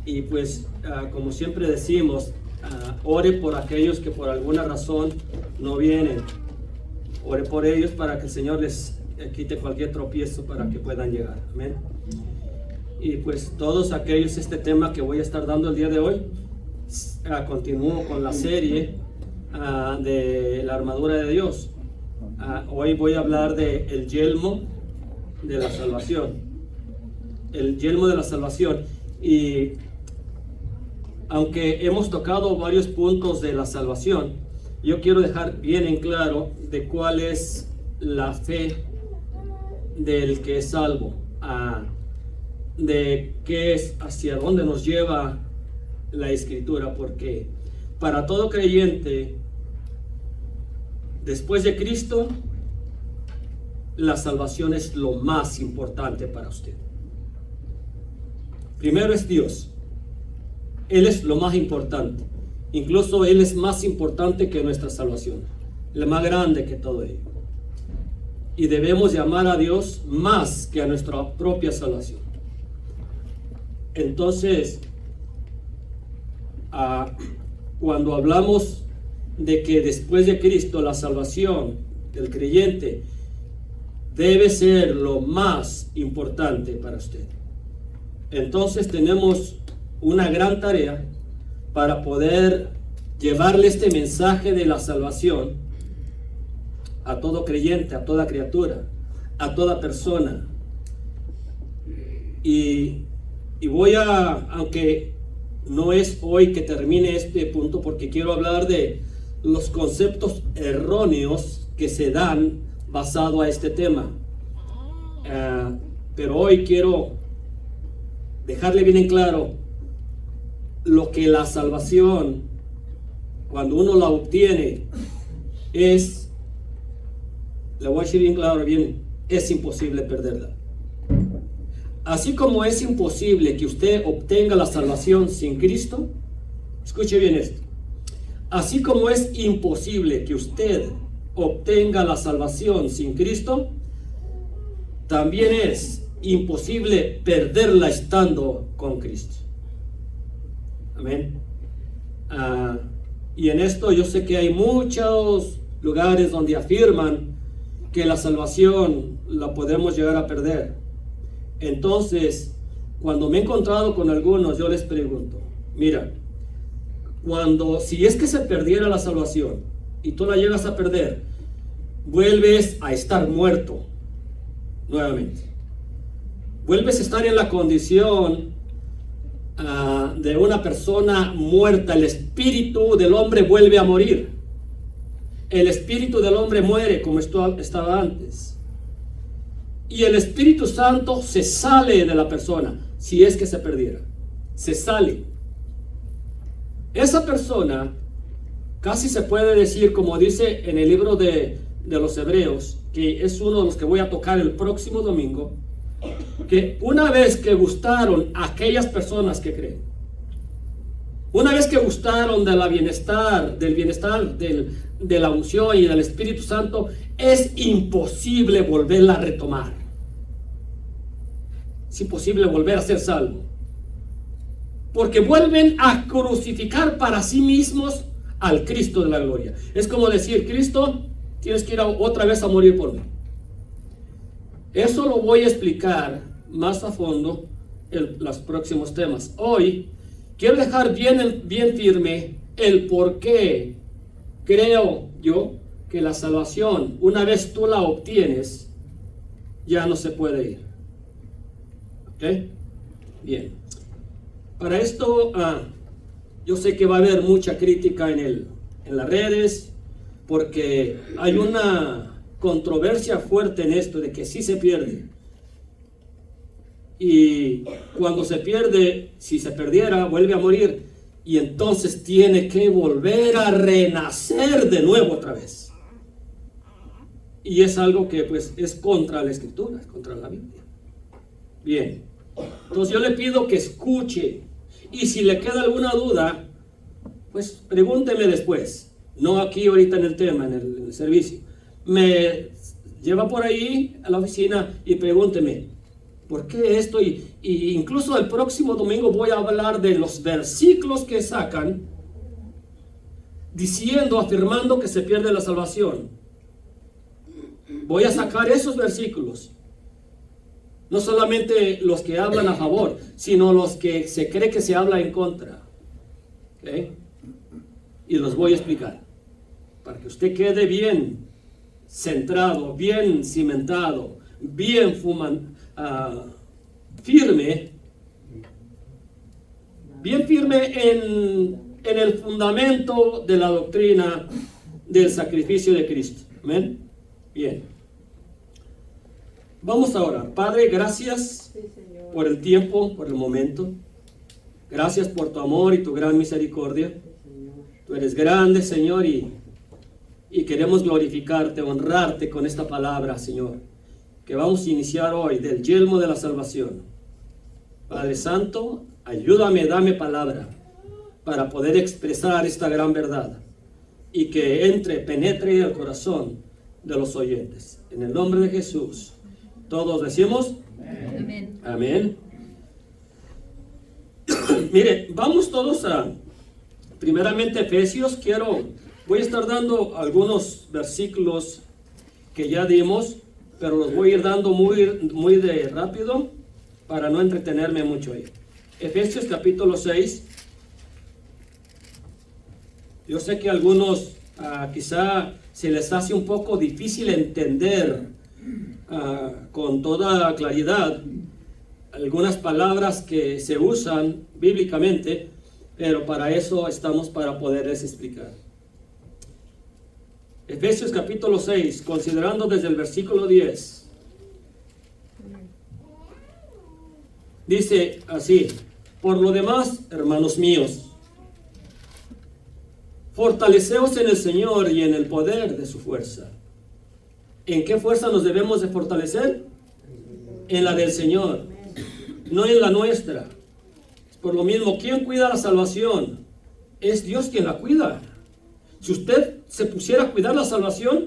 Y pues, como siempre decimos, ore por aquellos que por alguna razón no vienen. Ore por ellos para que el Señor les quite cualquier tropiezo para que puedan llegar. Amén. Y pues todos aquellos, este tema que voy a estar dando el día de hoy, continúo con la serie de la armadura de Dios. Hoy voy a hablar de el yelmo de la salvación. El yelmo de la salvación. Y aunque hemos tocado varios puntos de la salvación, yo quiero dejar bien en claro de cuál es la fe del que es salvo, de qué es, hacia dónde nos lleva la Escritura, porque para todo creyente, después de Cristo, la salvación es lo más importante para usted. Primero es Dios. Él es lo más importante. Incluso Él es más importante que nuestra salvación. El más grande que todo ello. Y debemos de amar a Dios más que a nuestra propia salvación. Entonces, cuando hablamos de que después de Cristo la salvación del creyente debe ser lo más importante para usted, entonces tenemos una gran tarea para poder llevarle este mensaje de la salvación a todo creyente, a toda criatura, a toda persona. Y voy aunque no es hoy que termine este punto, porque quiero hablar de los conceptos erróneos que se dan basado a este tema. Pero hoy quiero dejarle bien en claro lo que la salvación, cuando uno la obtiene, es, le voy a decir bien claro, es imposible perderla. Así como es imposible que usted obtenga la salvación sin Cristo, escuche bien esto, así como es imposible que usted obtenga la salvación sin Cristo, también es imposible perderla estando con Cristo. Amén. Y en esto yo sé que hay muchos lugares donde afirman que la salvación la podemos llegar a perder. Entonces, cuando me he encontrado con algunos, yo les pregunto, mira, si es que se perdiera la salvación y tú la llegas a perder, vuelves a estar muerto nuevamente. Vuelves a estar en la condición de una persona muerta. El espíritu del hombre vuelve a morir. El espíritu del hombre muere como estaba antes. Y el Espíritu Santo se sale de la persona, si es que se perdiera. Se sale. Esa persona, casi se puede decir, como dice en el libro de los Hebreos, que es uno de los que voy a tocar el próximo domingo, que una vez que gustaron aquellas personas que creen, una vez que gustaron del bienestar de la unción y del Espíritu Santo, es imposible volverla a retomar. Es imposible volver a ser salvo, porque vuelven a crucificar para sí mismos al Cristo de la gloria. Es como decir, Cristo, tienes que ir otra vez a morir por mí. Eso lo voy a explicar más a fondo en los próximos temas. Hoy quiero dejar bien firme el por qué creo yo que la salvación, una vez tú la obtienes, ya no se puede ir. ¿Ok? Bien. Para esto, yo sé que va a haber mucha crítica en las redes, porque hay una controversia fuerte en esto de que sí se pierde. Y cuando se pierde, si se perdiera, vuelve a morir. Y entonces tiene que volver a renacer de nuevo otra vez. Y es algo que pues es contra la Escritura, es contra la Biblia. Bien. Entonces yo le pido que escuche. Y si le queda alguna duda, pues pregúnteme después. No aquí ahorita en el tema, en el servicio. Me lleva por ahí a la oficina y pregúnteme. ¿Por qué esto? Y incluso el próximo domingo voy a hablar de los versículos que sacan diciendo, afirmando que se pierde la salvación. Voy a sacar esos versículos. No solamente los que hablan a favor, sino los que se cree que se habla en contra. ¿Okay? Y los voy a explicar. Para que usted quede bien centrado, bien cimentado, bien firme. Bien firme en el fundamento de la doctrina del sacrificio de Cristo. Amén. Bien. Vamos a orar. Padre, gracias por el tiempo, por el momento. Gracias por tu amor y tu gran misericordia. Tú eres grande, Señor, y queremos glorificarte, honrarte con esta palabra, Señor, que vamos a iniciar hoy, del yelmo de la salvación. Padre Santo, ayúdame, dame palabra para poder expresar esta gran verdad y que penetre el corazón de los oyentes. En el nombre de Jesús, todos decimos amén. Amén. Mire, vamos todos a primeramente Efesios. Voy a estar dando algunos versículos que ya dimos, pero los voy a ir dando muy de rápido para no entretenerme mucho ahí. Efesios capítulo 6. Yo sé que a algunos quizá se les hace un poco difícil entender con toda claridad algunas palabras que se usan bíblicamente, pero para eso estamos, para poderles explicar. Efesios capítulo 6, considerando desde el versículo 10. Dice así: por lo demás, hermanos míos, fortaleceos en el Señor y en el poder de su fuerza. ¿En qué fuerza nos debemos de fortalecer? En la del Señor, no en la nuestra. Por lo mismo, ¿quién cuida la salvación? Es Dios quien la cuida. Si usted se pusiera a cuidar la salvación,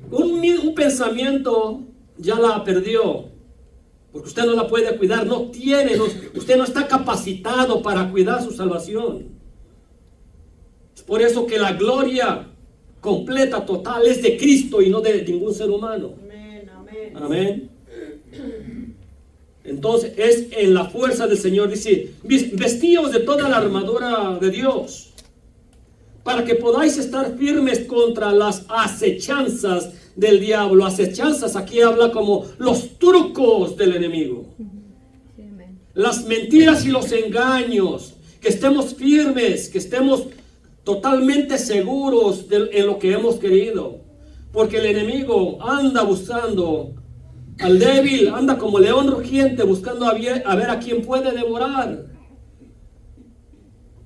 un pensamiento ya la perdió, porque usted no la puede cuidar, usted no está capacitado para cuidar su salvación. Es por eso que la gloria completa, total, es de Cristo y no de ningún ser humano. Amén, amén. Amén. Entonces es en la fuerza del Señor. Dice: vestíos de toda la armadura de Dios, para que podáis estar firmes contra las acechanzas del diablo. Acechanzas aquí habla como los trucos del enemigo, las mentiras y los engaños. Que estemos firmes, que estemos totalmente seguros en lo que hemos creído, porque el enemigo anda buscando al débil, anda como león rugiente buscando a ver a quién puede devorar.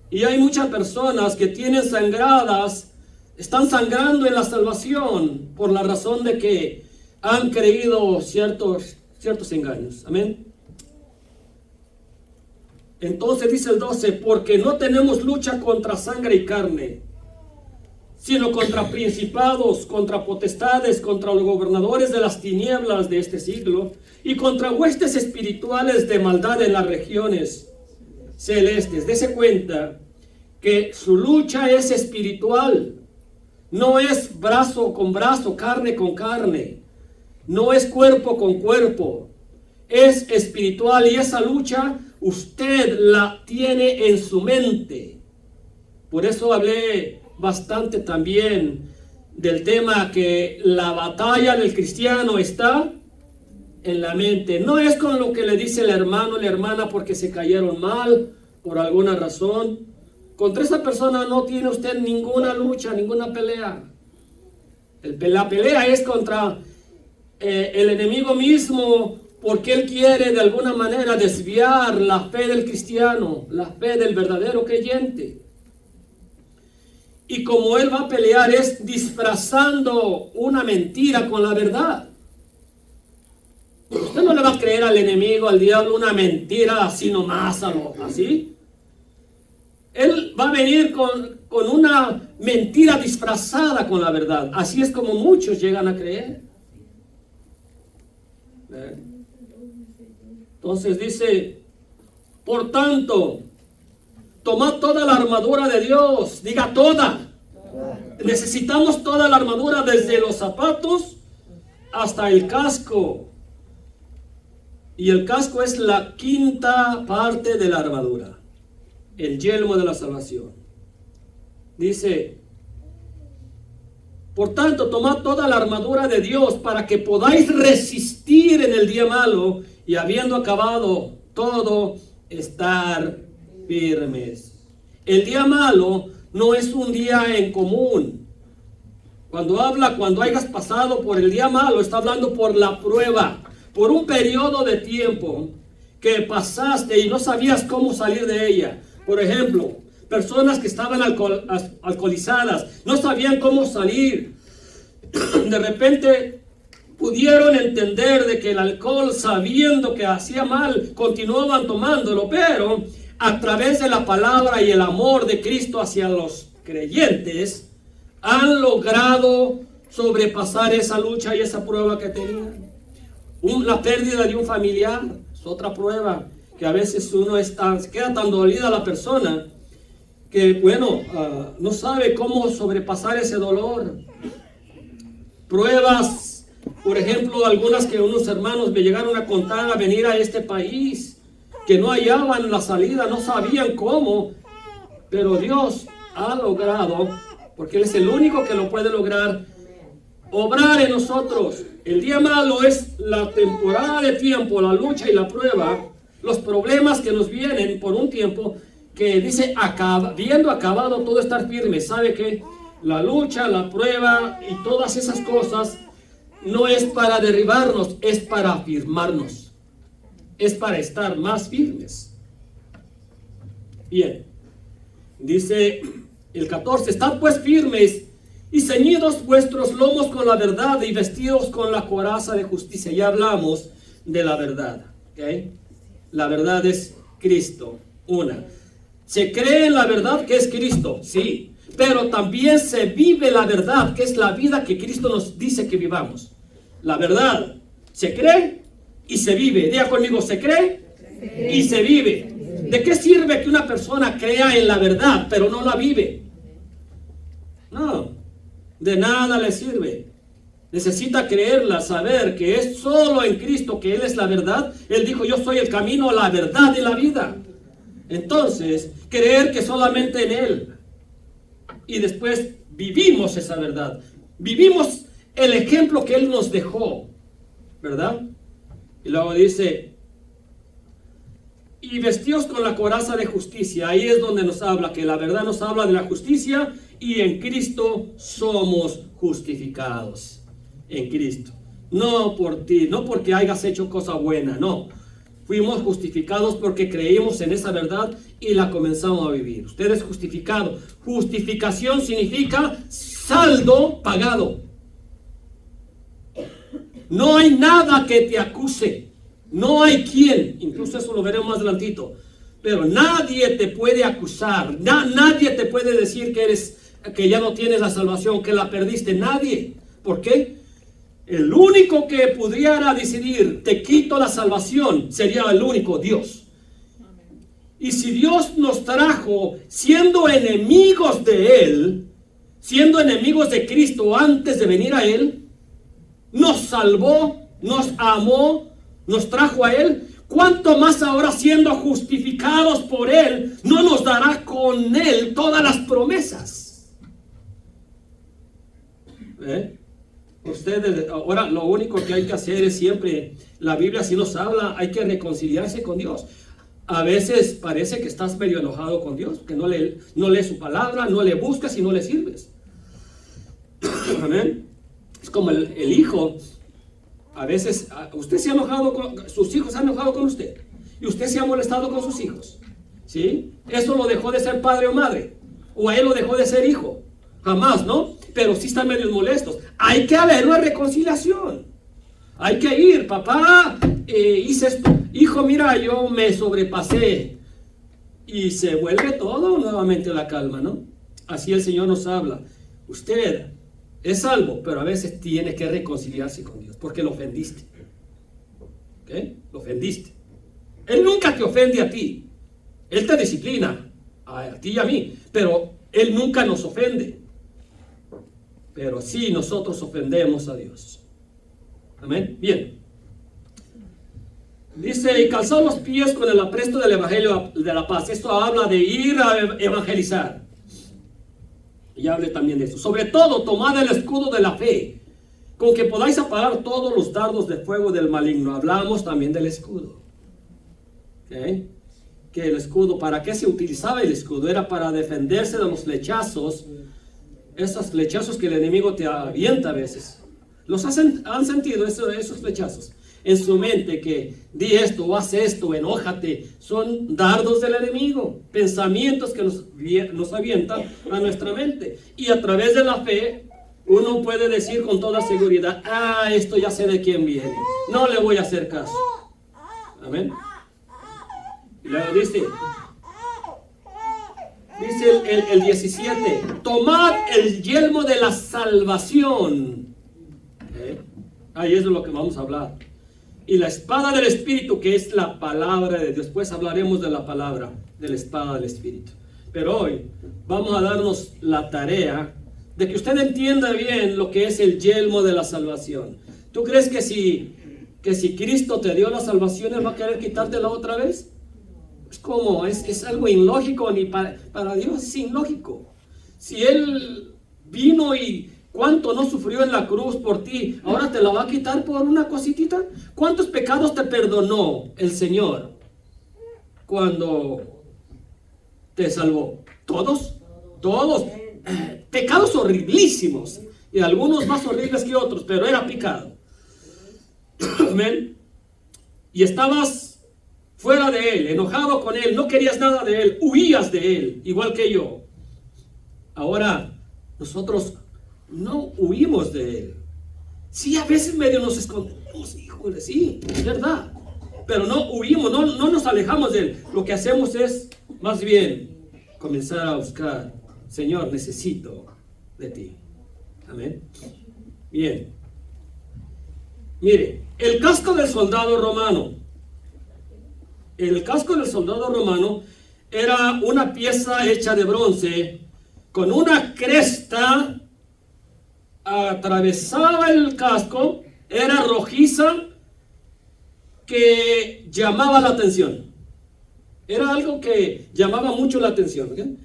Y hay muchas personas que están sangrando en la salvación por la razón de que han creído ciertos engaños. Amén. Entonces dice el 12: porque no tenemos lucha contra sangre y carne, sino contra principados, contra potestades, contra los gobernadores de las tinieblas de este siglo, y contra huestes espirituales de maldad en las regiones celestes. Dese cuenta que su lucha es espiritual, no es brazo con brazo, carne con carne, no es cuerpo con cuerpo, es espiritual, y esa lucha usted la tiene en su mente. Por eso hablé bastante también del tema que la batalla del cristiano está en la mente. No es con lo que le dice el hermano o la hermana porque se cayeron mal por alguna razón. Contra esa persona no tiene usted ninguna lucha, ninguna pelea. La pelea es contra el enemigo mismo, porque él quiere de alguna manera desviar la fe del cristiano, la fe del verdadero creyente. Y como él va a pelear es disfrazando una mentira con la verdad. Usted no le va a creer al enemigo, al diablo, una mentira así nomás, así. Él va a venir con una mentira disfrazada con la verdad. Así es como muchos llegan a creer. Entonces dice, por tanto, tomad toda la armadura de Dios. Diga toda. Necesitamos toda la armadura, desde los zapatos hasta el casco. Y el casco es la quinta parte de la armadura, el yelmo de la salvación. Dice, por tanto, tomad toda la armadura de Dios para que podáis resistir en el día malo, y habiendo acabado todo, estar firmes. El día malo no es un día en común. Cuando hayas pasado por el día malo, está hablando por la prueba, por un periodo de tiempo que pasaste y no sabías cómo salir de ella. Por ejemplo, personas que estaban alcoholizadas, no sabían cómo salir. De repente pudieron entender de que el alcohol, sabiendo que hacía mal, continuaban tomándolo, pero a través de la palabra y el amor de Cristo hacia los creyentes, han logrado sobrepasar esa lucha y esa prueba que tenían. La pérdida de un familiar es otra prueba, que a veces uno se queda tan dolida la persona que, no sabe cómo sobrepasar ese dolor. Pruebas, por ejemplo, algunas que unos hermanos me llegaron a contar a venir a este país, que no hallaban la salida, no sabían cómo, pero Dios ha logrado, porque Él es el único que lo puede lograr, obrar en nosotros. El día malo es la temporada de tiempo, la lucha y la prueba, los problemas que nos vienen por un tiempo, que dice, habiendo acabado todo, estar firme. ¿Sabe qué? La lucha, la prueba y todas esas cosas no es para derribarnos, es para afirmarnos, es para estar más firmes. Bien, dice el 14, estad pues firmes y ceñidos vuestros lomos con la verdad y vestidos con la coraza de justicia. Ya hablamos de la verdad, ¿ok? La verdad es Cristo. Se cree en la verdad que es Cristo, sí, pero también se vive la verdad, que es la vida que Cristo nos dice que vivamos. La verdad se cree y se vive. Diga conmigo, se cree y se vive. ¿De qué sirve que una persona crea en la verdad pero no la vive? No, de nada le sirve. Necesita creerla, saber que es solo en Cristo que Él es la verdad. Él dijo, yo soy el camino, la verdad y la vida. Entonces, creer que solamente en Él. Y después vivimos esa verdad. Vivimos el ejemplo que Él nos dejó, ¿verdad? Y luego dice, y vestidos con la coraza de justicia. Ahí es donde nos habla, que la verdad nos habla de la justicia, y en Cristo somos justificados. En Cristo. No por ti, no porque hayas hecho cosa buena, no. Fuimos justificados porque creímos en esa verdad y la comenzamos a vivir. Usted es justificado. Justificación significa saldo pagado. No hay nada que te acuse. No hay quien, incluso eso lo veremos más adelantito, pero nadie te puede acusar. Nadie te puede decir que ya no tienes la salvación, que la perdiste. Nadie. ¿Por qué? El único que pudiera decidir, te quito la salvación, sería el único Dios. Y si Dios nos trajo siendo enemigos de Él, siendo enemigos de Cristo antes de venir a Él, nos salvó, nos amó, nos trajo a Él, ¿cuánto más ahora siendo justificados por Él, no nos dará con Él todas las promesas? Ustedes, ahora lo único que hay que hacer es siempre, la Biblia sí nos habla, hay que reconciliarse con Dios. A veces parece que estás medio enojado con Dios, que no lees su palabra, no le buscas y no le sirves. Amén. Es como el hijo. A veces usted se ha enojado sus hijos se han enojado con usted, y usted se ha molestado con sus hijos, ¿sí? Eso lo dejó de ser padre o madre, o a él lo dejó de ser hijo. Jamás, ¿no? Pero sí están medios molestos. Hay que haber una reconciliación. Hay que ir, papá, hice esto. Hijo, mira, yo me sobrepasé. Y se vuelve todo nuevamente la calma, ¿no? Así el Señor nos habla. Usted es salvo, pero a veces tiene que reconciliarse con Dios, porque lo ofendiste. ¿Okay? Lo ofendiste. Él nunca te ofende a ti. Él te disciplina a ti y a mí, pero Él nunca nos ofende. Pero sí nosotros ofendemos a Dios. Amén. Bien. Dice, y calzad los pies con el apresto del Evangelio de la paz. Esto habla de ir a evangelizar. Y hable también de eso. Sobre todo, tomad el escudo de la fe, con que podáis apagar todos los dardos de fuego del maligno. Hablamos también del escudo. ¿Okay? Que el escudo, ¿para qué se utilizaba el escudo? Era para defenderse de los flechazos. Esos flechazos que el enemigo te avienta a veces. Han sentido esos flechazos en su mente, que di esto o haz esto, enójate. Son dardos del enemigo, pensamientos que nos avientan a nuestra mente. Y a través de la fe, uno puede decir con toda seguridad, esto ya sé de quién viene, no le voy a hacer caso. Amén. Y luego dice el 17, tomad el yelmo de la salvación. Ahí es de lo que vamos a hablar. Y la espada del Espíritu, que es la palabra de Dios. Después hablaremos de la palabra, de la espada del Espíritu. Pero hoy vamos a darnos la tarea de que usted entienda bien lo que es el yelmo de la salvación. ¿Tú crees que si Cristo te dio la salvación, Él va a querer quitártela otra vez? Es como, es algo ilógico, ni para Dios es ilógico. Si Él vino y cuánto no sufrió en la cruz por ti, ahora te la va a quitar por una cositita. ¿Cuántos pecados te perdonó el Señor cuando te salvó? ¿Todos? Todos. Pecados horriblísimos, y algunos más horribles que otros, pero era pecado. Amén. Y estabas fuera de Él, enojado con Él, no querías nada de Él, huías de Él, igual que yo. Ahora nosotros no huimos de Él. Sí, a veces medio nos escondemos, híjole, sí, es verdad. Pero no huimos, no nos alejamos de Él. Lo que hacemos es, más bien, comenzar a buscar, Señor, necesito de ti. Amén. Bien. Mire, el casco del soldado romano. El casco del soldado romano era una pieza hecha de bronce con una cresta. Atravesaba el casco, era rojiza, que llamaba la atención. Era algo que llamaba mucho la atención. ¿Okay?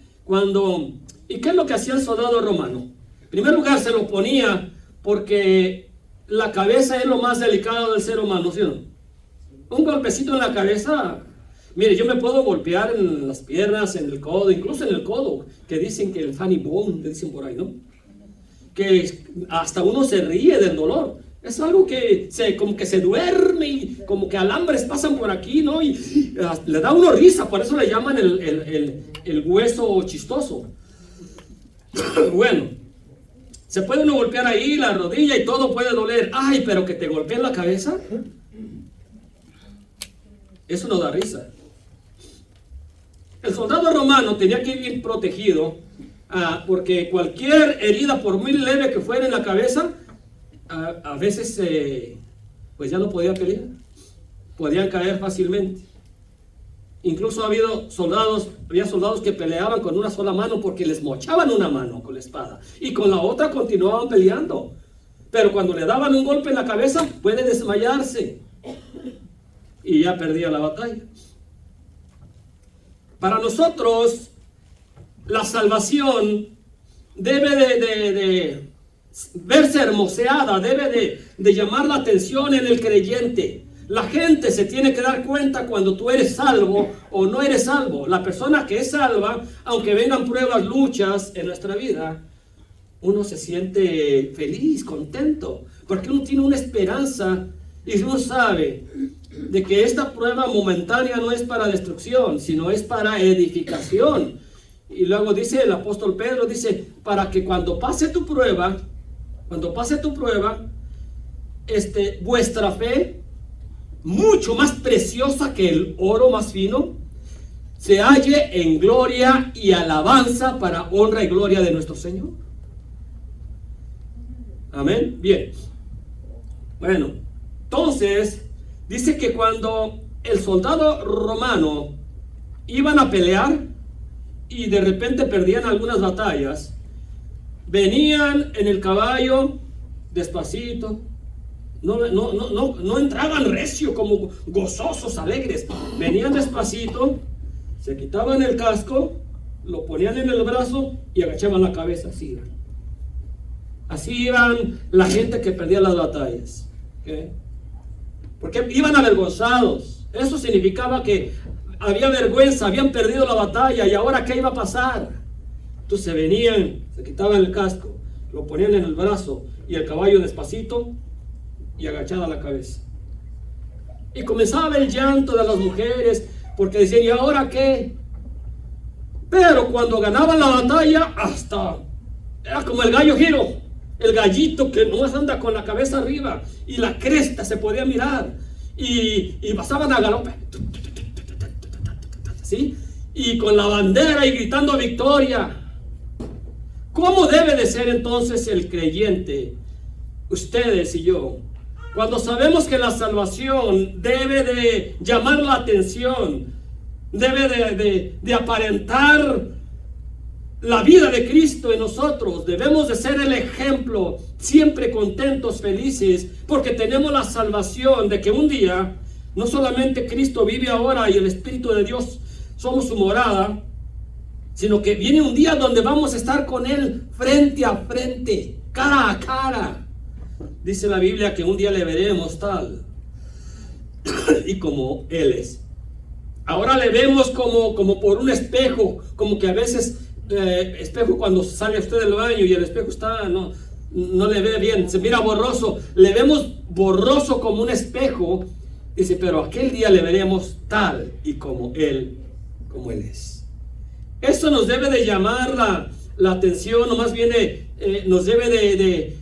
¿Y qué es lo que hacía el soldado romano? En primer lugar, se lo ponía porque la cabeza es lo más delicado del ser humano, ¿sí o no? Un golpecito en la cabeza. Mire, yo me puedo golpear en las piernas, en el codo, incluso en el codo, que dicen que el funny bone, que dicen por ahí, ¿no? Que hasta uno se ríe del dolor. Es algo que como que se duerme y como que alambres pasan por aquí, ¿no? Y le da uno risa, por eso le llaman el hueso chistoso. Bueno, se puede uno golpear ahí, la rodilla y todo puede doler. Ay, pero que te golpeen la cabeza, eso no da risa. El soldado romano tenía que ir protegido. Porque cualquier herida, por muy leve que fuera en la cabeza, a veces pues ya no podía pelear, podían caer fácilmente. Incluso había soldados que peleaban con una sola mano porque les mochaban una mano con la espada y con la otra continuaban peleando. Pero cuando le daban un golpe en la cabeza, puede desmayarse y ya perdía la batalla. Para nosotros, la salvación debe de verse hermoseada, debe de llamar la atención en el creyente. La gente se tiene que dar cuenta cuando tú eres salvo o no eres salvo. La persona que es salva, aunque vengan pruebas, luchas en nuestra vida, uno se siente feliz, contento, porque uno tiene una esperanza y uno sabe de que esta prueba momentánea no es para destrucción, sino es para edificación. Y luego dice el apóstol Pedro, dice, para que cuando pase tu prueba, vuestra fe, mucho más preciosa que el oro más fino, se halle en gloria y alabanza para honra y gloria de nuestro Señor. Amén. Bien. Bueno, entonces Dice que cuando el soldado romano iban a pelear y de repente perdían algunas batallas, venían en el caballo despacito, no entraban recio como gozosos, alegres, venían despacito, se quitaban el casco, lo ponían en el brazo y agachaban la cabeza. Así iban la gente que perdía las batallas, ¿okay? Porque iban avergonzados. Eso significaba que había vergüenza, habían perdido la batalla, y ahora ¿qué iba a pasar? Entonces venían, se quitaban el casco, lo ponían en el brazo y el caballo despacito y agachada la cabeza. Y comenzaba el llanto de las mujeres porque decían, ¿y ahora qué? Pero cuando ganaban la batalla, hasta era como el gallo Giro, el gallito que no anda con la cabeza arriba y la cresta se podía mirar, y pasaban a galope, ¿sí? Y con la bandera y gritando victoria. ¿Cómo debe de ser entonces el creyente, ustedes y yo, cuando sabemos que la salvación debe de llamar la atención, debe de aparentar la vida de Cristo en nosotros? Debemos de ser el ejemplo, siempre contentos, felices, porque tenemos la salvación de que un día, no solamente Cristo vive ahora y el Espíritu de Dios somos su morada, sino que viene un día donde vamos a estar con Él frente a frente, cara a cara. Dice la Biblia que un día le veremos tal y como Él es. Ahora le vemos como por un espejo, como que a veces espejo cuando sale usted del baño y el espejo está, no le ve bien, se mira borroso, le vemos borroso como un espejo. Dice, pero aquel día le veremos tal y como Él es. Eso nos debe de llamar la atención, o más bien nos debe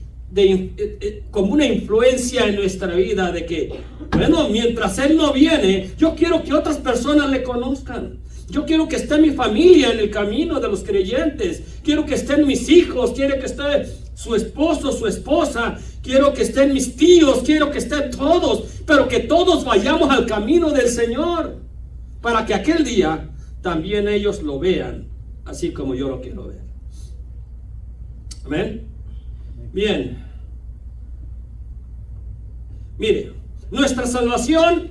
como una influencia en nuestra vida, de que, bueno, mientras Él no viene, yo quiero que otras personas le conozcan. Yo quiero que esté mi familia en el camino de los creyentes. Quiero que estén mis hijos, quiero que esté su esposo, su esposa, quiero que estén mis tíos, quiero que estén todos, pero que todos vayamos al camino del Señor, para que aquel día también ellos lo vean, así como yo lo quiero ver. Amén. Bien. Mire, nuestra salvación,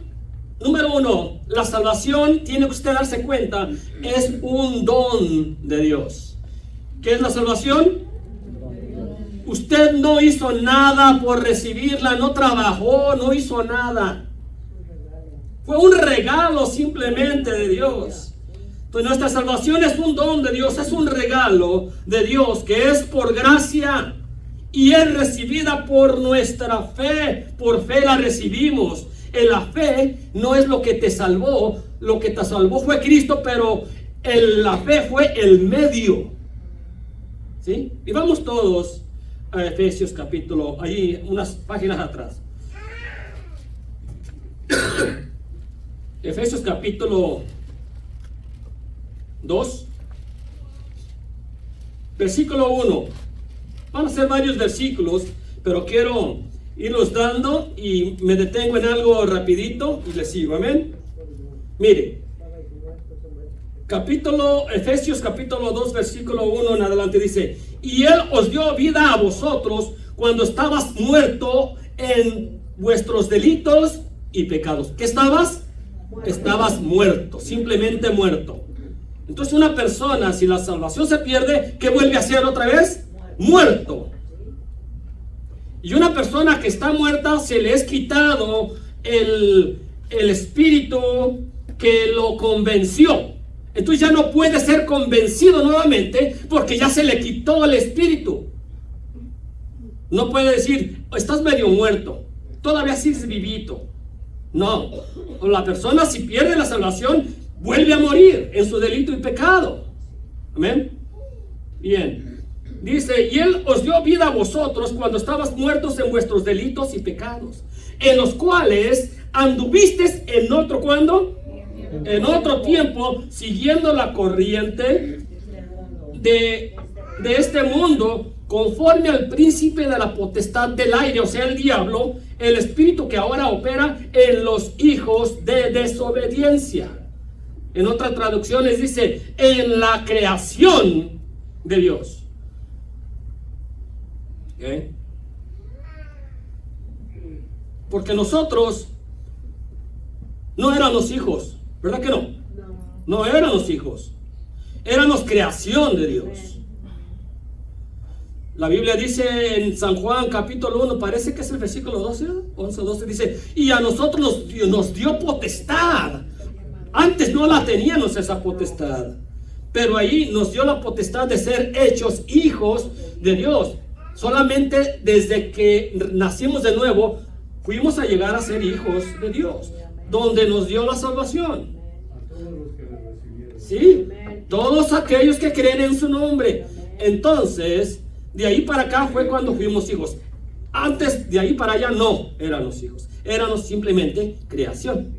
número uno, la salvación, tiene que usted darse cuenta, es un don de Dios. ¿Qué es la salvación? Usted no hizo nada por recibirla, no trabajó, no hizo nada. Fue un regalo simplemente de Dios. Entonces nuestra salvación es un don de Dios, es un regalo de Dios que es por gracia y es recibida por nuestra fe. Por fe la recibimos. En la fe no es lo que te salvó, lo que te salvó fue Cristo, pero la fe fue el medio. ¿Sí? Y vamos todos a Efesios capítulo, ahí unas páginas atrás. Efesios capítulo 2, versículo 1. Van a ser varios versículos, pero quiero irlos dando y me detengo en algo rapidito y les sigo. Amén. Mire, Efesios capítulo 2, versículo 1 en adelante dice: y Él os dio vida a vosotros cuando estabas muerto en vuestros delitos y pecados. ¿Qué estabas? Estabas muerto, simplemente muerto. Entonces una persona, si la salvación se pierde, ¿qué vuelve a ser otra vez? Muerto. Y una persona que está muerta, se le es quitado el espíritu que lo convenció. Entonces ya no puede ser convencido nuevamente porque ya se le quitó el espíritu. No puede decir, estás medio muerto, todavía sigues vivito. No, la persona, si pierde la salvación, vuelve a morir en su delito y pecado. Amén. Bien. Dice, y Él os dio vida a vosotros cuando estabas muertos en vuestros delitos y pecados, en los cuales anduvisteis en otro, ¿cuándo? En otro tiempo, siguiendo la corriente de este mundo, conforme al príncipe de la potestad del aire, o sea, el diablo, el espíritu que ahora opera en los hijos de desobediencia. En otras traducciones dice, en la creación de Dios. ¿Okay? Porque nosotros no éramos hijos, ¿verdad que no? No éramos hijos, éramos creación de Dios. La Biblia dice en San Juan capítulo 1, parece que es el versículo 12, 11, 12, dice, y a nosotros nos dio potestad. Antes no la teníamos esa potestad, pero ahí nos dio la potestad de ser hechos hijos de Dios. Solamente desde que nacimos de nuevo, fuimos a llegar a ser hijos de Dios, donde nos dio la salvación. Sí, todos aquellos que creen en su nombre. Entonces, de ahí para acá fue cuando fuimos hijos. Antes, de ahí para allá, no éramos hijos. Éramos simplemente creación.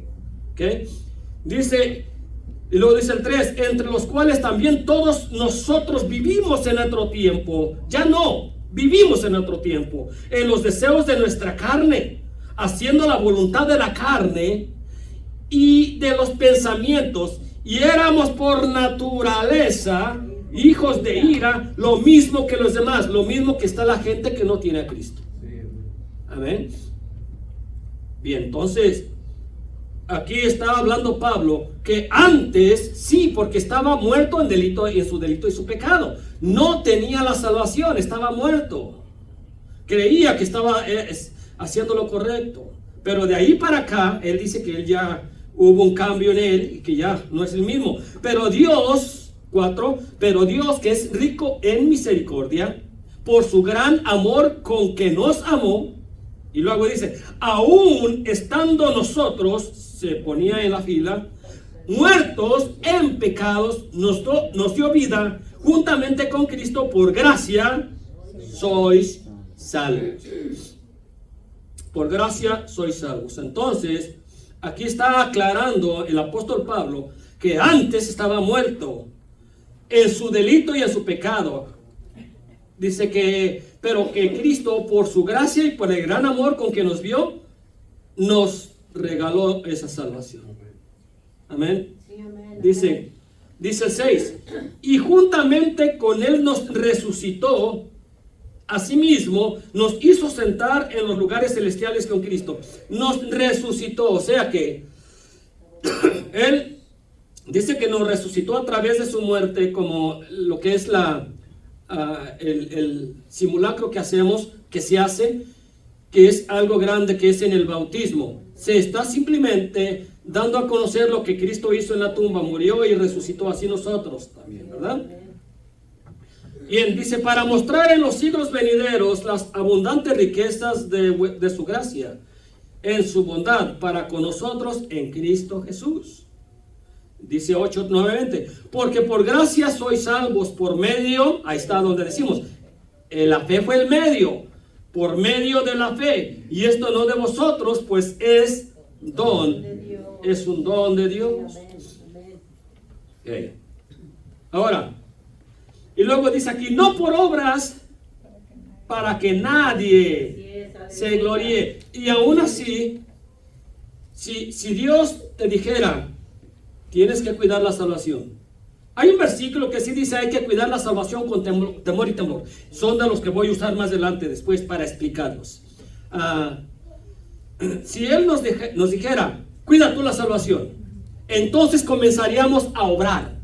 ¿Okay? Dice, y luego dice el 3, entre los cuales también todos nosotros vivimos en otro tiempo. Ya no, vivimos en otro tiempo, en los deseos de nuestra carne, haciendo la voluntad de la carne y de los pensamientos, y éramos por naturaleza hijos de ira, lo mismo que los demás, lo mismo que está la gente que no tiene a Cristo. Amén. Bien, entonces aquí está hablando Pablo que antes sí, porque estaba muerto en su delito y su pecado, no tenía la salvación, estaba muerto, creía que estaba haciendo lo correcto, pero de ahí para acá él dice que él ya hubo un cambio en él y que ya no es el mismo. Pero Dios, 4, pero Dios que es rico en misericordia, por su gran amor con que nos amó, y luego dice, aún estando nosotros, se ponía en la fila, muertos en pecados, nos dio vida, juntamente con Cristo, por gracia sois salvos. Por gracia sois salvos. Entonces, aquí está aclarando el apóstol Pablo que antes estaba muerto en su delito y en su pecado. Dice que, pero que Cristo por su gracia y por el gran amor con que nos vio, nos regaló esa salvación. Amén. Sí, amén. Dice el 6, y juntamente con él nos resucitó. Asimismo, nos hizo sentar en los lugares celestiales con Cristo. Nos resucitó, o sea que él dice que nos resucitó a través de su muerte, como lo que es el simulacro que hacemos, que se hace, que es algo grande, que es en el bautismo. Se está simplemente dando a conocer lo que Cristo hizo en la tumba, murió y resucitó, así nosotros también, ¿verdad? Y él dice, para mostrar en los siglos venideros las abundantes riquezas de su gracia, en su bondad para con nosotros en Cristo Jesús. Dice 8 nuevamente, porque por gracia sois salvos por medio, ahí está donde decimos, la fe fue el medio, por medio de la fe, y esto no de vosotros, pues es don, es un don de Dios. Okay. Ahora, y luego dice aquí, no por obras para que nadie se gloríe. Y aún así, si Dios te dijera, tienes que cuidar la salvación. Hay un versículo que sí dice, hay que cuidar la salvación con temor y temor. Son de los que voy a usar más adelante después para explicarlos. Si Él nos dijera, cuida tú la salvación, entonces comenzaríamos a obrar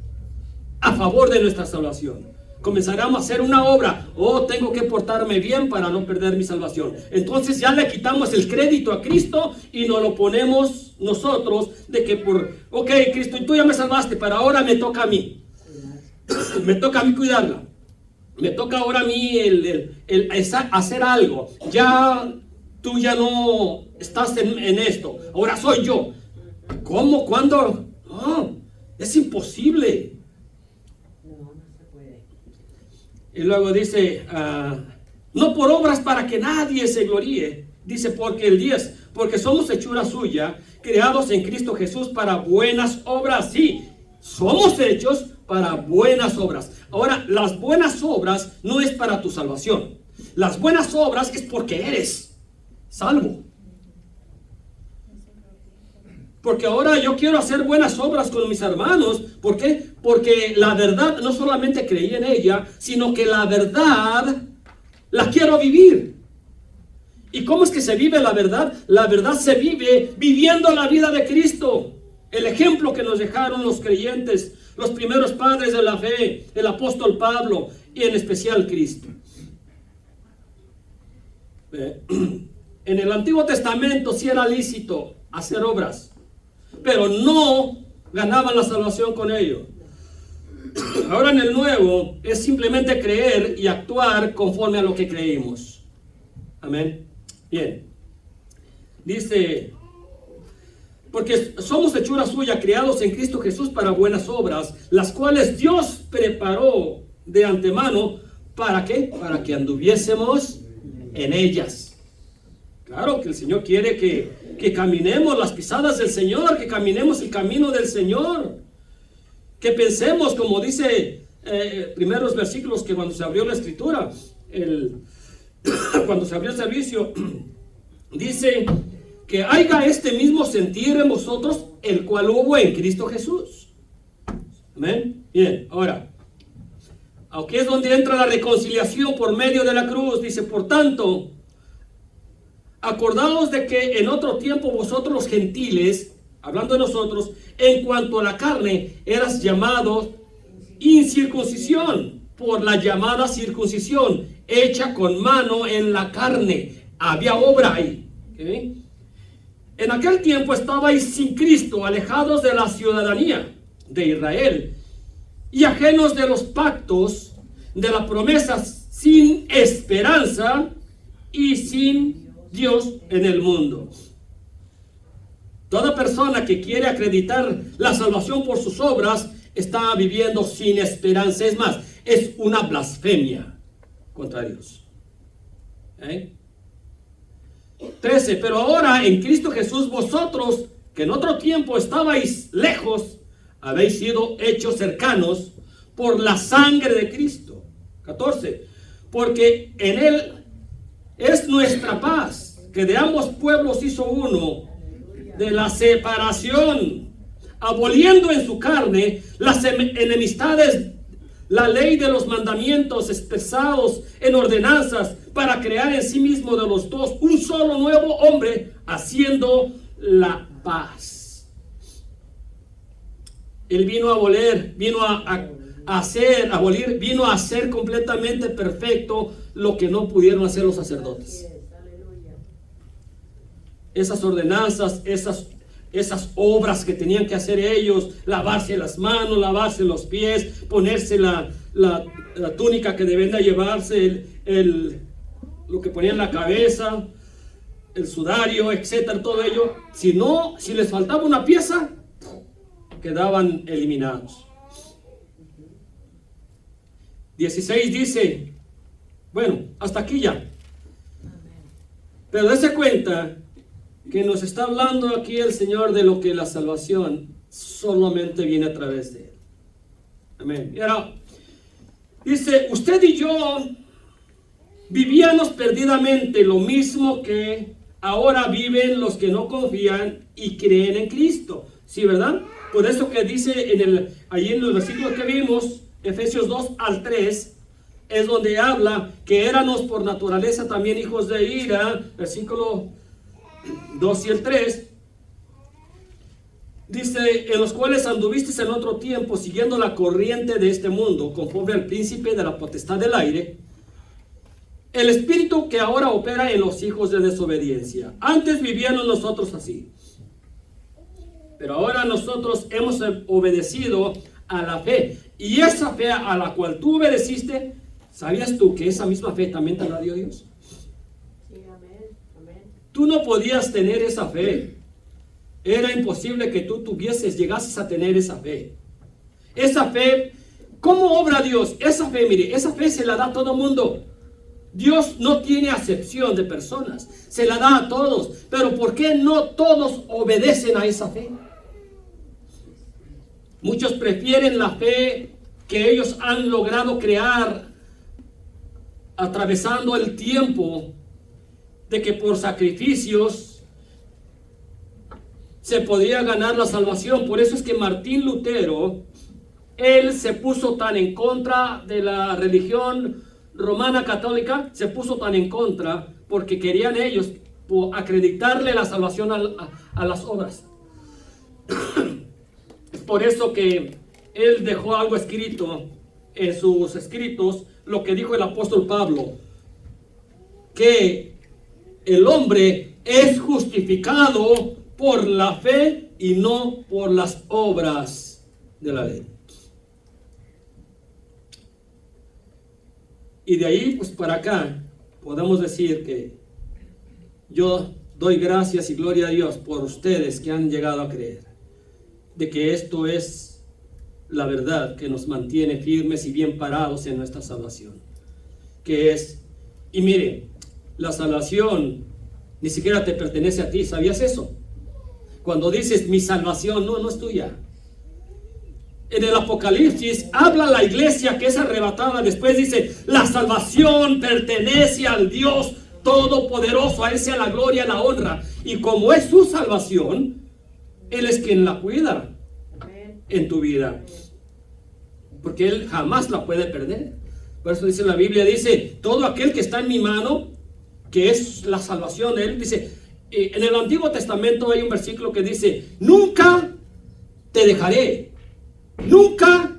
a favor de nuestra salvación. Comenzaremos a hacer una obra. Tengo que portarme bien para no perder mi salvación. Entonces ya le quitamos el crédito a Cristo y nos lo ponemos nosotros de que ok, Cristo, tú ya me salvaste, pero ahora me toca a mí. Me toca a mí cuidarla. Me toca ahora a mí el hacer algo. Ya tú ya no estás en esto. Ahora soy yo. ¿Cómo? ¿Cuándo? Es imposible. Y luego dice, no por obras para que nadie se gloríe. Dice, porque el 10, porque somos hechura suya, creados en Cristo Jesús para buenas obras. Sí, somos hechos para buenas obras. Ahora, las buenas obras no es para tu salvación. Las buenas obras es porque eres salvo. Porque ahora yo quiero hacer buenas obras con mis hermanos. ¿Por qué? Porque la verdad no solamente creí en ella, sino que la verdad la quiero vivir. ¿Y cómo es que se vive la verdad? La verdad se vive viviendo la vida de Cristo. El ejemplo que nos dejaron los creyentes, los primeros padres de la fe, el apóstol Pablo y en especial Cristo. En el Antiguo Testamento sí era lícito hacer obras, pero no ganaban la salvación con ello. Ahora en el Nuevo es simplemente creer y actuar conforme a lo que creímos. Amén. Bien. Dice, porque somos hechura suya, creados en Cristo Jesús para buenas obras, las cuales Dios preparó de antemano. ¿Para qué? Para que anduviésemos en ellas. Claro que el Señor quiere que caminemos las pisadas del Señor, que caminemos el camino del Señor, que pensemos, como dice primeros versículos, que cuando se abrió la escritura, cuando se abrió el servicio, dice que haya este mismo sentir en vosotros, el cual hubo en Cristo Jesús. Amén. Bien, ahora, aquí es donde entra la reconciliación por medio de la cruz. Dice, por tanto, acordaos de que en otro tiempo vosotros los gentiles, hablando de nosotros, en cuanto a la carne, eras llamados incircuncisión por la llamada circuncisión, hecha con mano en la carne. Había obra ahí. ¿Okay? En aquel tiempo estabais sin Cristo, alejados de la ciudadanía de Israel y ajenos de los pactos de las promesas, sin esperanza y sin Dios en el mundo. Toda persona que quiere acreditar la salvación por sus obras está viviendo sin esperanza. Es más, es una blasfemia contra Dios. 13. Pero ahora en Cristo Jesús vosotros, que en otro tiempo estabais lejos, habéis sido hechos cercanos por la sangre de Cristo. 14. Porque en Él es nuestra paz, que de ambos pueblos hizo uno, de la separación, aboliendo en su carne las enemistades, la ley de los mandamientos expresados en ordenanzas, para crear en sí mismo de los dos un solo nuevo hombre, haciendo la paz. Él vino a abolir, vino a abolir, vino a hacer completamente perfecto lo que no pudieron hacer los sacerdotes. Esas ordenanzas, esas obras que tenían que hacer ellos, lavarse las manos, lavarse los pies, ponerse la túnica que deben de llevarse, lo que ponían en la cabeza, el sudario, etcétera, todo ello. Si les faltaba una pieza, quedaban eliminados. 16 dice, bueno, hasta aquí ya. Pero dése cuenta que nos está hablando aquí el Señor de lo que la salvación solamente viene a través de Él. Amén. Y ahora, dice, usted y yo vivíamos perdidamente lo mismo que ahora viven los que no confían y creen en Cristo. ¿Sí, verdad? Por eso que dice ahí en los versículos que vimos, Efesios 2 al 3, es donde habla que éramos por naturaleza también hijos de ira, versículo 2 y el 3, dice, en los cuales anduvisteis en otro tiempo, siguiendo la corriente de este mundo, conforme al príncipe de la potestad del aire, el espíritu que ahora opera en los hijos de desobediencia. Antes vivíamos nosotros así, pero ahora nosotros hemos obedecido a la fe, y esa fe a la cual tú obedeciste, ¿sabías tú que esa misma fe también te la dio Dios? Tú no podías tener esa fe. Era imposible que tú llegases a tener esa fe. Esa fe, ¿cómo obra Dios? Esa fe, mire, esa fe se la da a todo mundo. Dios no tiene acepción de personas. Se la da a todos. Pero ¿por qué no todos obedecen a esa fe? Muchos prefieren la fe que ellos han logrado crear atravesando el tiempo, de que por sacrificios se podía ganar la salvación. Por eso es que Martín Lutero, él se puso tan en contra de la religión romana católica, se puso tan en contra porque querían ellos acreditarle la salvación a las obras. Por eso que él dejó algo escrito en sus escritos, lo que dijo el apóstol Pablo, que el hombre es justificado por la fe y no por las obras de la ley. Y de ahí pues para acá podemos decir que yo doy gracias y gloria a Dios por ustedes que han llegado a creer de que esto es la verdad que nos mantiene firmes y bien parados en nuestra salvación. Que es, y mire, la salvación ni siquiera te pertenece a ti. ¿Sabías eso? Cuando dices mi salvación, no es tuya. En el Apocalipsis habla la iglesia que es arrebatada. Después dice, la salvación pertenece al Dios Todopoderoso. A Él sea la gloria y la honra. Y como es su salvación, Él es quien la cuida en tu vida, porque Él jamás la puede perder. Por eso dice la Biblia, dice, todo aquel que está en mi mano, que es la salvación de Él, dice, en el Antiguo Testamento hay un versículo que dice, nunca te dejaré, nunca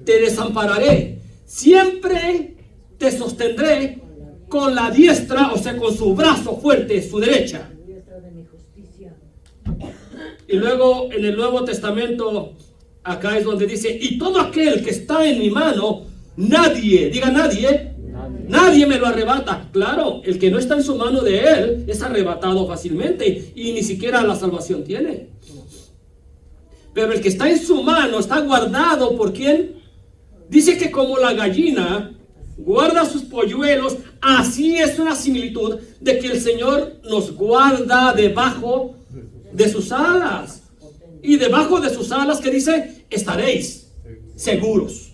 te desampararé, siempre te sostendré con la diestra, o sea, con su brazo fuerte, su derecha. Y luego en el Nuevo Testamento, acá es donde dice, y todo aquel que está en mi mano, nadie me lo arrebata. Claro, el que no está en su mano de Él es arrebatado fácilmente y ni siquiera la salvación tiene. Pero el que está en su mano está guardado por ¿quién? Dice que como la gallina guarda sus polluelos, así es una similitud de que el Señor nos guarda debajo de sus alas. Y debajo de sus alas, que dice, estaréis seguros.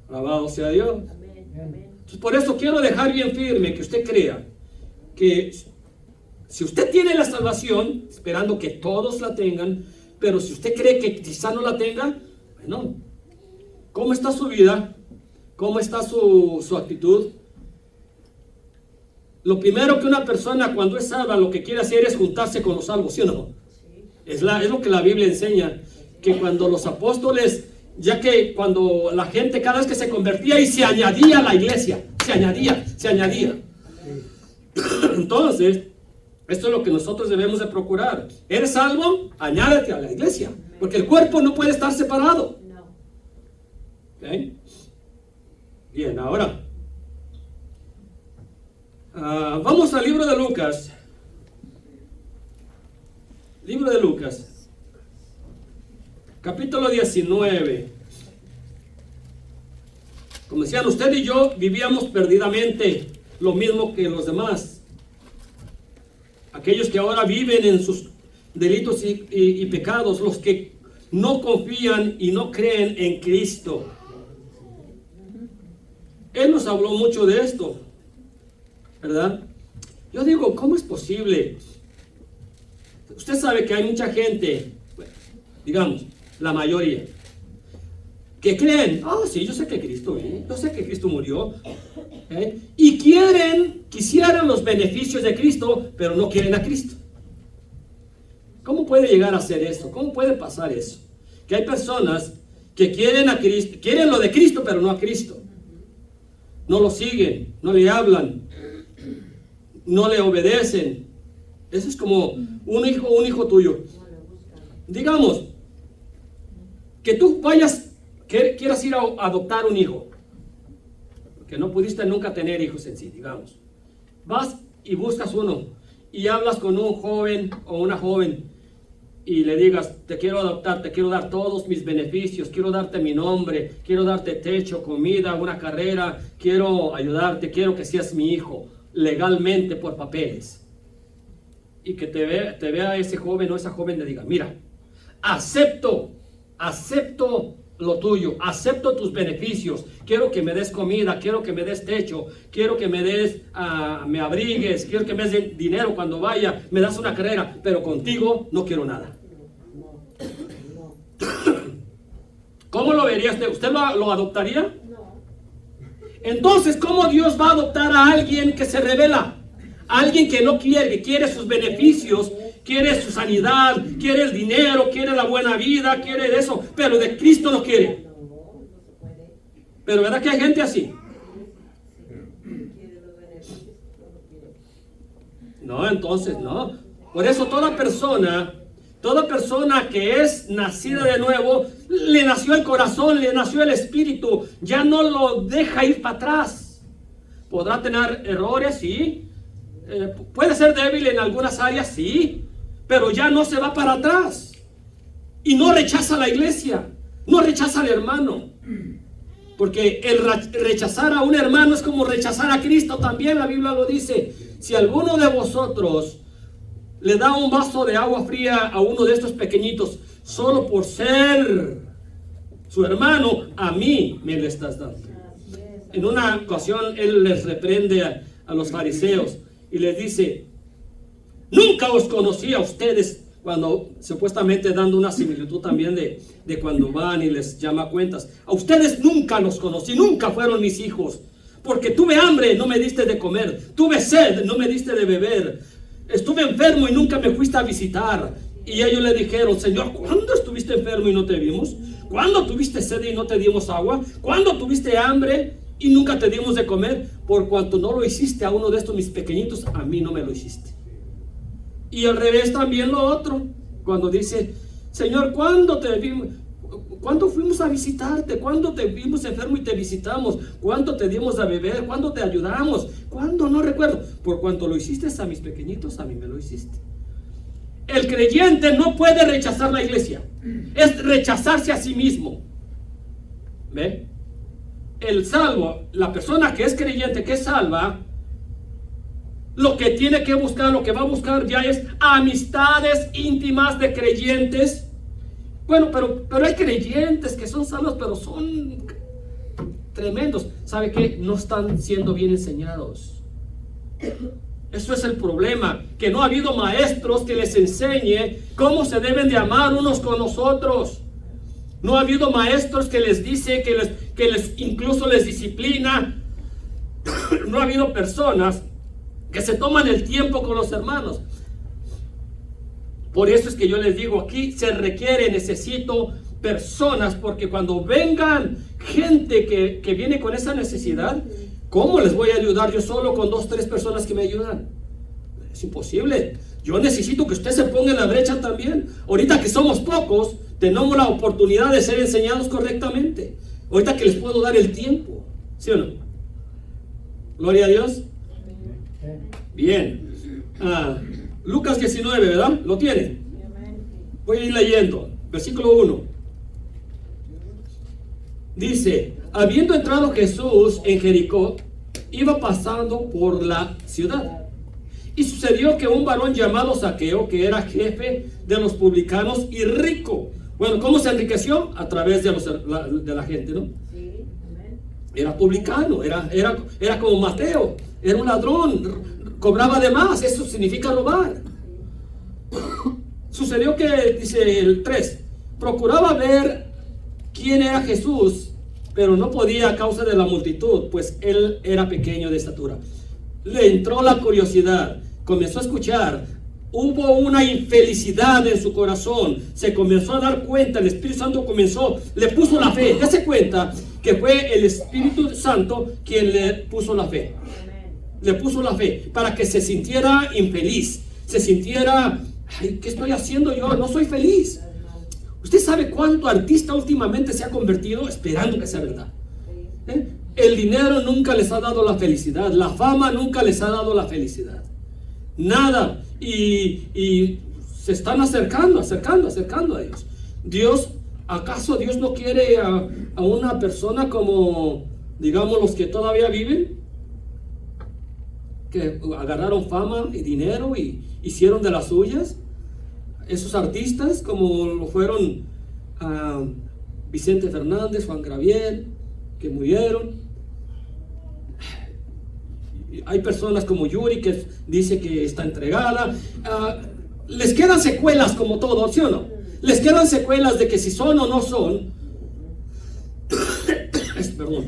Alabado sea Dios. Entonces, por eso quiero dejar bien firme que usted crea que si usted tiene la salvación, esperando que todos la tengan, pero si usted cree que quizá no la tenga, bueno, ¿cómo está su vida? ¿Cómo está su actitud? Lo primero que una persona cuando es salva lo que quiere hacer es juntarse con los salvos, ¿sí o no? Es lo que la Biblia enseña, que cuando los apóstoles, ya que cuando la gente cada vez que se convertía y se añadía a la iglesia, se añadía. Entonces, esto es lo que nosotros debemos de procurar. ¿Eres salvo? Añádete a la iglesia, porque el cuerpo no puede estar separado. ¿Okay? Bien, ahora vamos al libro de Lucas. Libro de Lucas, capítulo 19. Como decían, usted y yo vivíamos perdidamente lo mismo que los demás. Aquellos que ahora viven en sus delitos y pecados, los que no confían y no creen en Cristo. Él nos habló mucho de esto, ¿verdad? Yo digo, ¿cómo es posible? Usted sabe que hay mucha gente, digamos, la mayoría, que creen, sí, yo sé que Cristo vive, yo sé que Cristo murió, y quisieran los beneficios de Cristo, pero no quieren a Cristo. ¿Cómo puede llegar a ser eso? ¿Cómo puede pasar eso? Que hay personas que quieren a Cristo, quieren lo de Cristo, pero no a Cristo. No lo siguen, no le hablan, no le obedecen. Eso es como un hijo tuyo. Digamos que tú quieras ir a adoptar un hijo, porque no pudiste nunca tener hijos en sí, digamos. Vas y buscas uno y hablas con un joven o una joven y le digas, te quiero adoptar, te quiero dar todos mis beneficios, quiero darte mi nombre, quiero darte techo, comida, una carrera, quiero ayudarte, quiero que seas mi hijo, legalmente por papeles. Y que te vea ese joven o esa joven le diga, mira, acepto lo tuyo, acepto tus beneficios, quiero que me des comida, quiero que me des techo, quiero que me des, me abrigues, quiero que me des dinero cuando vaya, me das una carrera, pero contigo no quiero nada. ¿Cómo lo vería usted? ¿Usted lo adoptaría? Entonces, ¿cómo Dios va a adoptar a alguien que se rebela? Alguien que no quiere, que quiere sus beneficios, quiere su sanidad, quiere el dinero, quiere la buena vida, quiere eso, pero de Cristo no quiere. Pero ¿verdad que hay gente así? No, entonces no. Por eso toda persona que es nacida de nuevo, le nació el corazón, le nació el espíritu, ya no lo deja ir para atrás. Podrá tener errores, sí. Puede ser débil en algunas áreas, sí. Pero ya no se va para atrás. Y no rechaza a la iglesia, no rechaza al hermano. Porque el rechazar a un hermano es como rechazar a Cristo también, la Biblia lo dice. Si alguno de vosotros le da un vaso de agua fría a uno de estos pequeñitos, solo por ser su hermano, a mí me le estás dando. En una ocasión él les reprende a los fariseos y les dice: nunca os conocí a ustedes, cuando supuestamente dando una similitud también de cuando van y les llama cuentas. A ustedes nunca los conocí, nunca fueron mis hijos, porque tuve hambre, no me diste de comer, tuve sed, no me diste de beber, estuve enfermo y nunca me fuiste a visitar. Y ellos le dijeron: Señor, ¿cuándo estuviste enfermo y no te vimos? ¿Cuándo tuviste sed y no te dimos agua? ¿Cuándo tuviste hambre y nunca te dimos de comer? Por cuanto no lo hiciste a uno de estos mis pequeñitos, a mí no me lo hiciste. Y al revés también lo otro, cuando dice: Señor, ¿cuándo te vimos? ¿Cuándo fuimos a visitarte? ¿Cuándo te vimos enfermo y te visitamos? ¿Cuándo te dimos a beber? ¿Cuándo te ayudamos? ¿Cuándo? No recuerdo. Por cuanto lo hiciste a mis pequeñitos, a mí me lo hiciste. El creyente no puede rechazar la iglesia. Es rechazarse a sí mismo. ¿Ve? El salvo, la persona que es creyente, que es salva, lo que tiene que buscar, lo que va a buscar ya es amistades íntimas de creyentes. Bueno, pero hay creyentes que son salvos, pero son tremendos. ¿Sabe qué? No están siendo bien enseñados. Eso es el problema, que no ha habido maestros que les enseñe cómo se deben de amar unos con los otros. No ha habido maestros que les dice, que les incluso les disciplina. No ha habido personas que se toman el tiempo con los hermanos. Por eso es que yo les digo, aquí se requiere, necesito personas, porque cuando vengan gente que viene con esa necesidad, ¿cómo les voy a ayudar yo solo con 2, 3 personas que me ayudan? Es imposible. Yo necesito que usted se ponga en la brecha también. Ahorita que somos pocos, tenemos la oportunidad de ser enseñados correctamente. Ahorita que les puedo dar el tiempo, ¿sí o no? Gloria a Dios. Bien. Lucas 19, ¿verdad? ¿Lo tiene? Voy a ir leyendo. Versículo 1. Dice: habiendo entrado Jesús en Jericó, iba pasando por la ciudad. Y sucedió que un varón llamado Zaqueo, que era jefe de los publicanos y rico. Bueno, ¿cómo se enriqueció? A través de la gente, ¿no? Era publicano, era como Mateo, era un ladrón, cobraba de más, eso significa robar. Sucedió que, dice el 3, procuraba ver quién era Jesús, pero no podía a causa de la multitud, pues él era pequeño de estatura. Le entró la curiosidad, comenzó a escuchar, hubo una infelicidad en su corazón, se comenzó a dar cuenta, el Espíritu Santo le puso la fe. Dese cuenta que fue el Espíritu Santo quien le puso la fe. Le puso la fe para que se sintiera infeliz, se sintiera: ay, ¿qué estoy haciendo yo? No soy feliz. ¿Usted sabe cuánto artista últimamente se ha convertido esperando que sea verdad? El dinero nunca les ha dado la felicidad, la fama nunca les ha dado la felicidad, nada. Y se están acercando a Dios. Dios, ¿acaso Dios no quiere a una persona como, digamos, los que todavía viven? Que agarraron fama y dinero y hicieron de las suyas. Esos artistas, como lo fueron Vicente Fernández, Juan Gabriel, que murieron. Hay personas como Yuri que dice que está entregada. Les quedan secuelas como todo, ¿sí o no? Les quedan secuelas de que si son o no son. Perdón.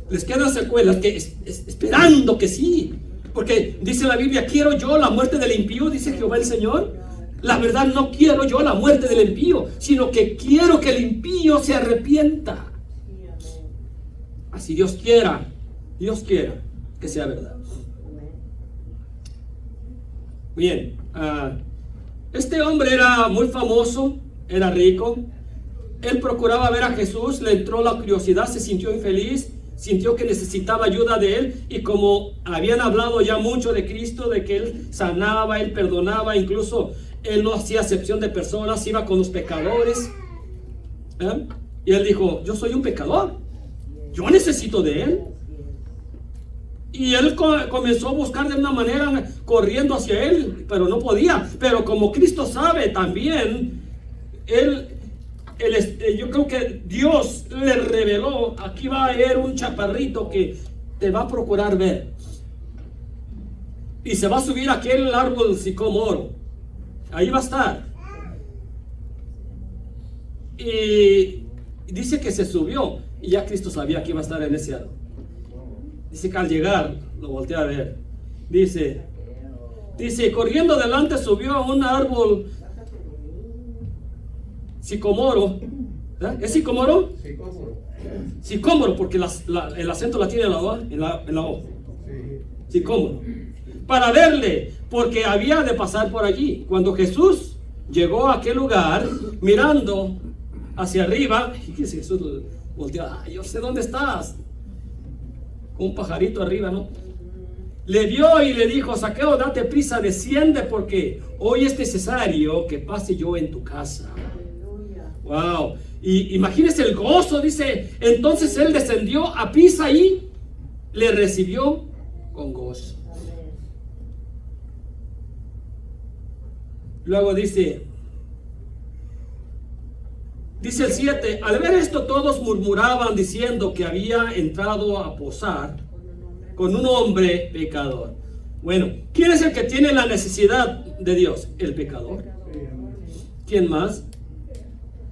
Les quedan secuelas que esperando que sí. Porque dice la Biblia, quiero yo la muerte del impío, dice Jehová el Señor. La verdad, no quiero yo la muerte del impío, sino que quiero que el impío se arrepienta. Así Dios quiera que sea verdad. Bien, este hombre era muy famoso, era rico. Él procuraba ver a Jesús, le entró la curiosidad, se sintió infeliz, sintió que necesitaba ayuda de él, y como habían hablado ya mucho de Cristo, de que él sanaba, él perdonaba, incluso él no hacía acepción de personas, iba con los pecadores, y él dijo, yo soy un pecador, yo necesito de él. Y él comenzó a buscar de una manera corriendo hacia él, pero no podía. Pero como Cristo sabe también, yo creo que Dios le reveló, aquí va a haber un chaparrito que te va a procurar ver. Y se va a subir a aquel árbol sicómoro. Ahí va a estar. Y dice que se subió. Y ya Cristo sabía que iba a estar en ese árbol. Dice que al llegar, lo volteé a ver. Dice, corriendo adelante subió a un árbol sicómoro. ¿Es sicómoro? Sicómoro, porque el acento la tiene en la O. Sicómoro. Para verle, porque había de pasar por allí. Cuando Jesús llegó a aquel lugar, mirando hacia arriba, fíjese, Jesús volteó, yo sé dónde estás. Un pajarito arriba, ¿no? Le vio y le dijo, Zaqueo, date prisa, desciende, porque hoy es necesario que pase yo en tu casa. Wow. Y imagínese el gozo, dice. Entonces él descendió a prisa y le recibió con gozo. Luego dice el 7, al ver esto todos murmuraban diciendo que había entrado a posar con un hombre pecador. Bueno, ¿quién es el que tiene la necesidad de Dios? El pecador. ¿Quién más?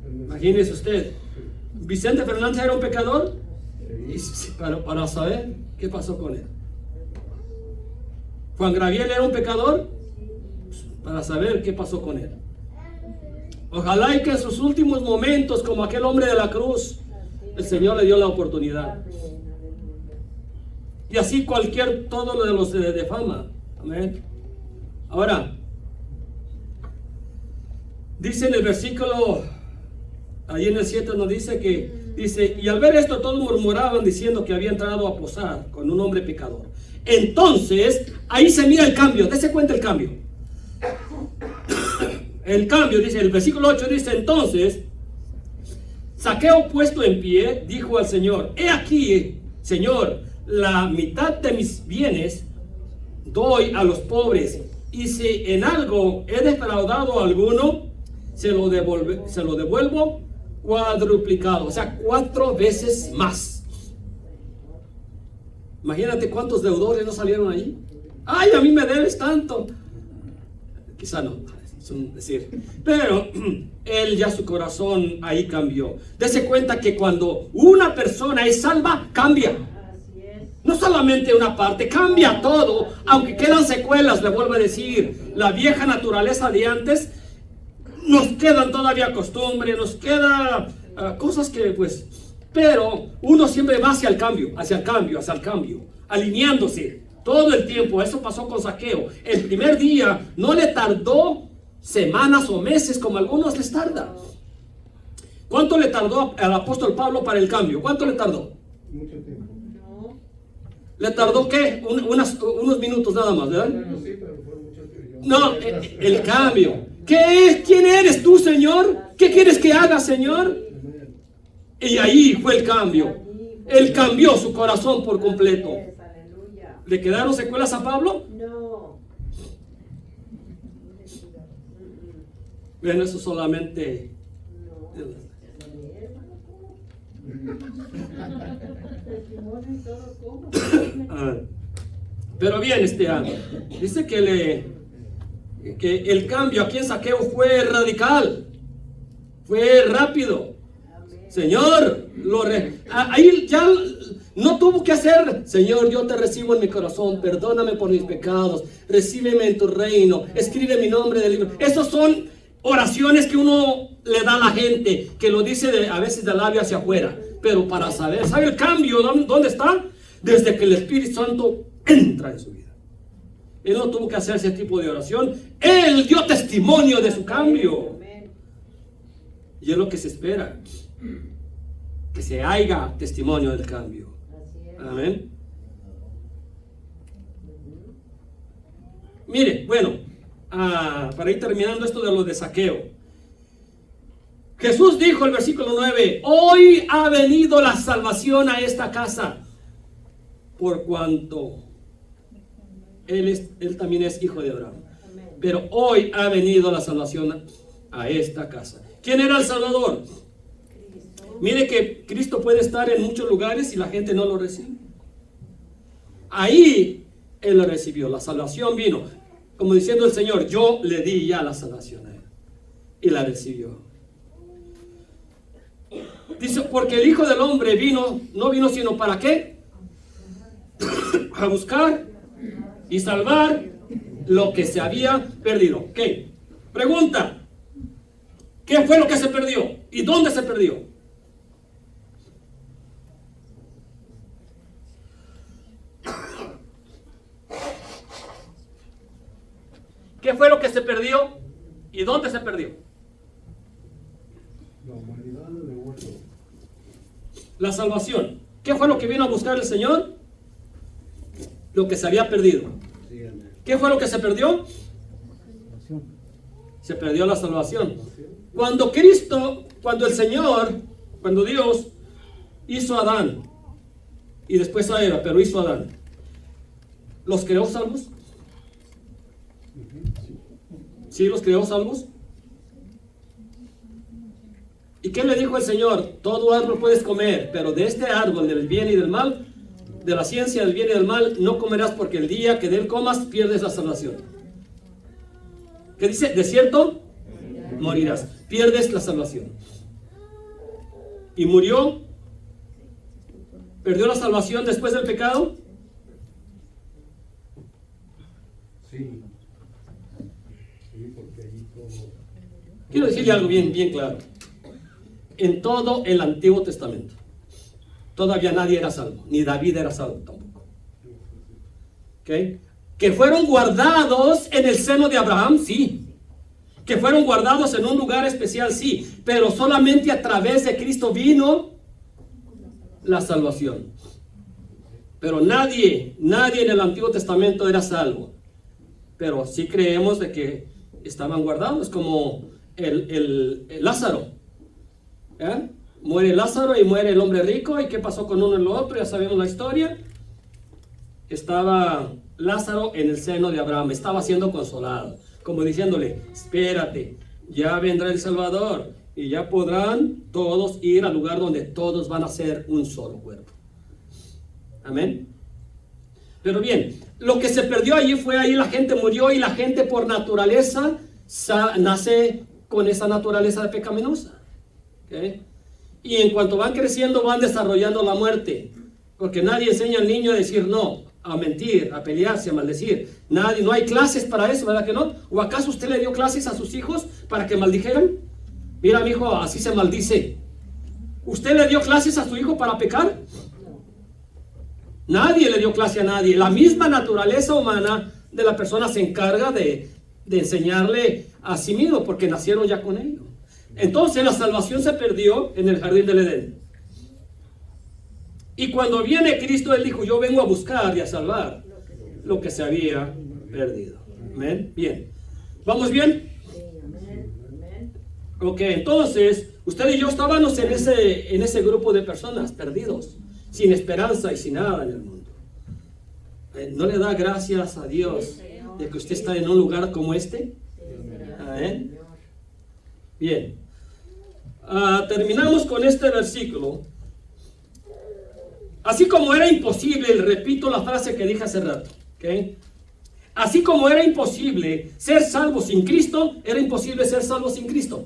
Imagínese usted. ¿Vicente Fernández era un pecador? Para saber qué pasó con él. ¿Juan Gabriel era un pecador? Para saber qué pasó con él. Ojalá y que en sus últimos momentos, como aquel hombre de la cruz, el Señor le dio la oportunidad. Y así todo lo de los de fama. Amén. Ahora, dice en el versículo, ahí en el 7 nos dice, y al ver esto todos murmuraban diciendo que había entrado a posar con un hombre pecador. Entonces, ahí se mira el cambio, dése cuenta el cambio. El cambio, dice, el versículo 8 dice, entonces, Zaqueo puesto en pie, dijo al Señor, he aquí, Señor, la mitad de mis bienes doy a los pobres, y si en algo he defraudado a alguno, se lo devuelvo cuadruplicado, o sea, 4 veces más. Imagínate cuántos deudores no salieron ahí. Ay, a mí me debes tanto. Quizá no, decir, pero él ya su corazón ahí cambió. Dese cuenta que cuando una persona es salva, cambia. No solamente una parte, cambia todo. Aunque quedan secuelas, le vuelvo a decir, la vieja naturaleza de antes, nos quedan todavía costumbres, nos quedan cosas que pues, pero uno siempre va hacia el cambio, alineándose todo el tiempo. Eso pasó con Zaqueo. El primer día no le tardó semanas o meses como a algunos les tarda. ¿Cuánto le tardó al apóstol Pablo para el cambio? ¿Cuánto le tardó? Mucho tiempo. No. ¿Le tardó qué? Unos minutos nada más, ¿verdad? Bueno, sí, pero fue mucho tiempo. No, el cambio. ¿Qué es? ¿Quién eres tú, Señor? ¿Qué quieres que haga, Señor? Y ahí fue el cambio. Él cambió su corazón por completo. Aleluya. ¿Le quedaron secuelas a Pablo? No. Bueno, eso solamente... Pero bien, dice que el cambio aquí en Zaqueo fue radical, fue rápido. Señor, ahí ya no tuvo que hacer: Señor, yo te recibo en mi corazón, perdóname por mis pecados, recíbeme en tu reino, escribe mi nombre del libro. Esas son oraciones que uno le da a la gente, que lo dice a veces de labio hacia afuera. Pero para saber, ¿sabe el cambio dónde está? Desde que el Espíritu Santo entra en su vida. Él no tuvo que hacer ese tipo de oración. Él dio testimonio de su cambio. Y es lo que se espera, que se haya testimonio del cambio. Amén. Mire, bueno, para ir terminando esto de lo de Zaqueo, Jesús dijo, el versículo 9: hoy ha venido la salvación a esta casa, por cuanto él también es hijo de Abraham. Pero hoy ha venido la salvación a esta casa. ¿Quién era el Salvador? Mire que Cristo puede estar en muchos lugares y la gente no lo recibe. Ahí Él lo recibió, la salvación vino. Como diciendo el Señor: yo le di ya la salvación a Él. Y la recibió. Dice, porque el Hijo del Hombre no vino sino para ¿qué? A buscar y salvar lo que se había perdido. ¿Ok? Pregunta: ¿qué fue lo que se perdió? ¿Y dónde se perdió? ¿Qué fue lo que se perdió? ¿Y dónde se perdió? La humanidad le devuelve. La salvación. ¿Qué fue lo que vino a buscar el Señor? Lo que se había perdido. ¿Qué fue lo que se perdió? Se perdió la salvación. Cuando Dios hizo a Adán y después a Eva, pero hizo a Adán, ¿los creó salvos? ¿Sí los creó salvos? ¿Y qué le dijo el Señor? Todo árbol puedes comer, pero de este árbol del bien y del mal, de la ciencia del bien y del mal, no comerás, porque el día que de él comas pierdes la salvación. ¿Qué dice? ¿De cierto? Morirás. Pierdes la salvación. ¿Y murió? ¿Perdió la salvación después del pecado? Sí. Sí, porque ahí todo... Quiero decirle algo bien claro. En todo el Antiguo Testamento todavía nadie era salvo, ni David era salvo tampoco. ¿Okay? Que fueron guardados en el seno de Abraham, sí. Que fueron guardados en un lugar especial, sí. Pero solamente a través de Cristo vino la salvación. Pero nadie en el Antiguo Testamento era salvo. Pero sí creemos de que estaban guardados, como el Lázaro. Muere Lázaro y muere el hombre rico. ¿Y qué pasó con uno y lo otro? Ya sabemos la historia. Estaba Lázaro en el seno de Abraham, estaba siendo consolado, como diciéndole: espérate, ya vendrá el Salvador y ya podrán todos ir al lugar donde todos van a ser un solo cuerpo. Amén. Pero bien, lo que se perdió allí fue, ahí la gente murió, y la gente por naturaleza nace con esa naturaleza pecaminosa. ¿Okay? Y en cuanto van creciendo, van desarrollando la muerte, porque nadie enseña al niño a decir no, a mentir, a pelearse, a maldecir. No hay clases para eso, ¿verdad que no? ¿O acaso usted le dio clases a sus hijos para que maldijeran? Mira, mi hijo, así se maldice. ¿Usted le dio clases a su hijo para pecar? Nadie le dio clase a nadie. La misma naturaleza humana de la persona se encarga de enseñarle a sí mismo, porque nacieron ya con ello. Entonces la salvación se perdió en el jardín del Edén. Y cuando viene Cristo, Él dijo: yo vengo a buscar y a salvar lo que se había perdido. ¿Amén? Bien. ¿Vamos bien? Ok, entonces usted y yo estábamos en ese grupo de personas perdidos, sin esperanza y sin nada en el mundo. ¿No le da gracias a Dios de que usted está en un lugar como este? ¿Amén? Bien. Terminamos con este versículo. Así como era imposible, repito la frase que dije hace rato, ¿okay? Así como era imposible ser salvo sin Cristo, era imposible ser salvo sin Cristo.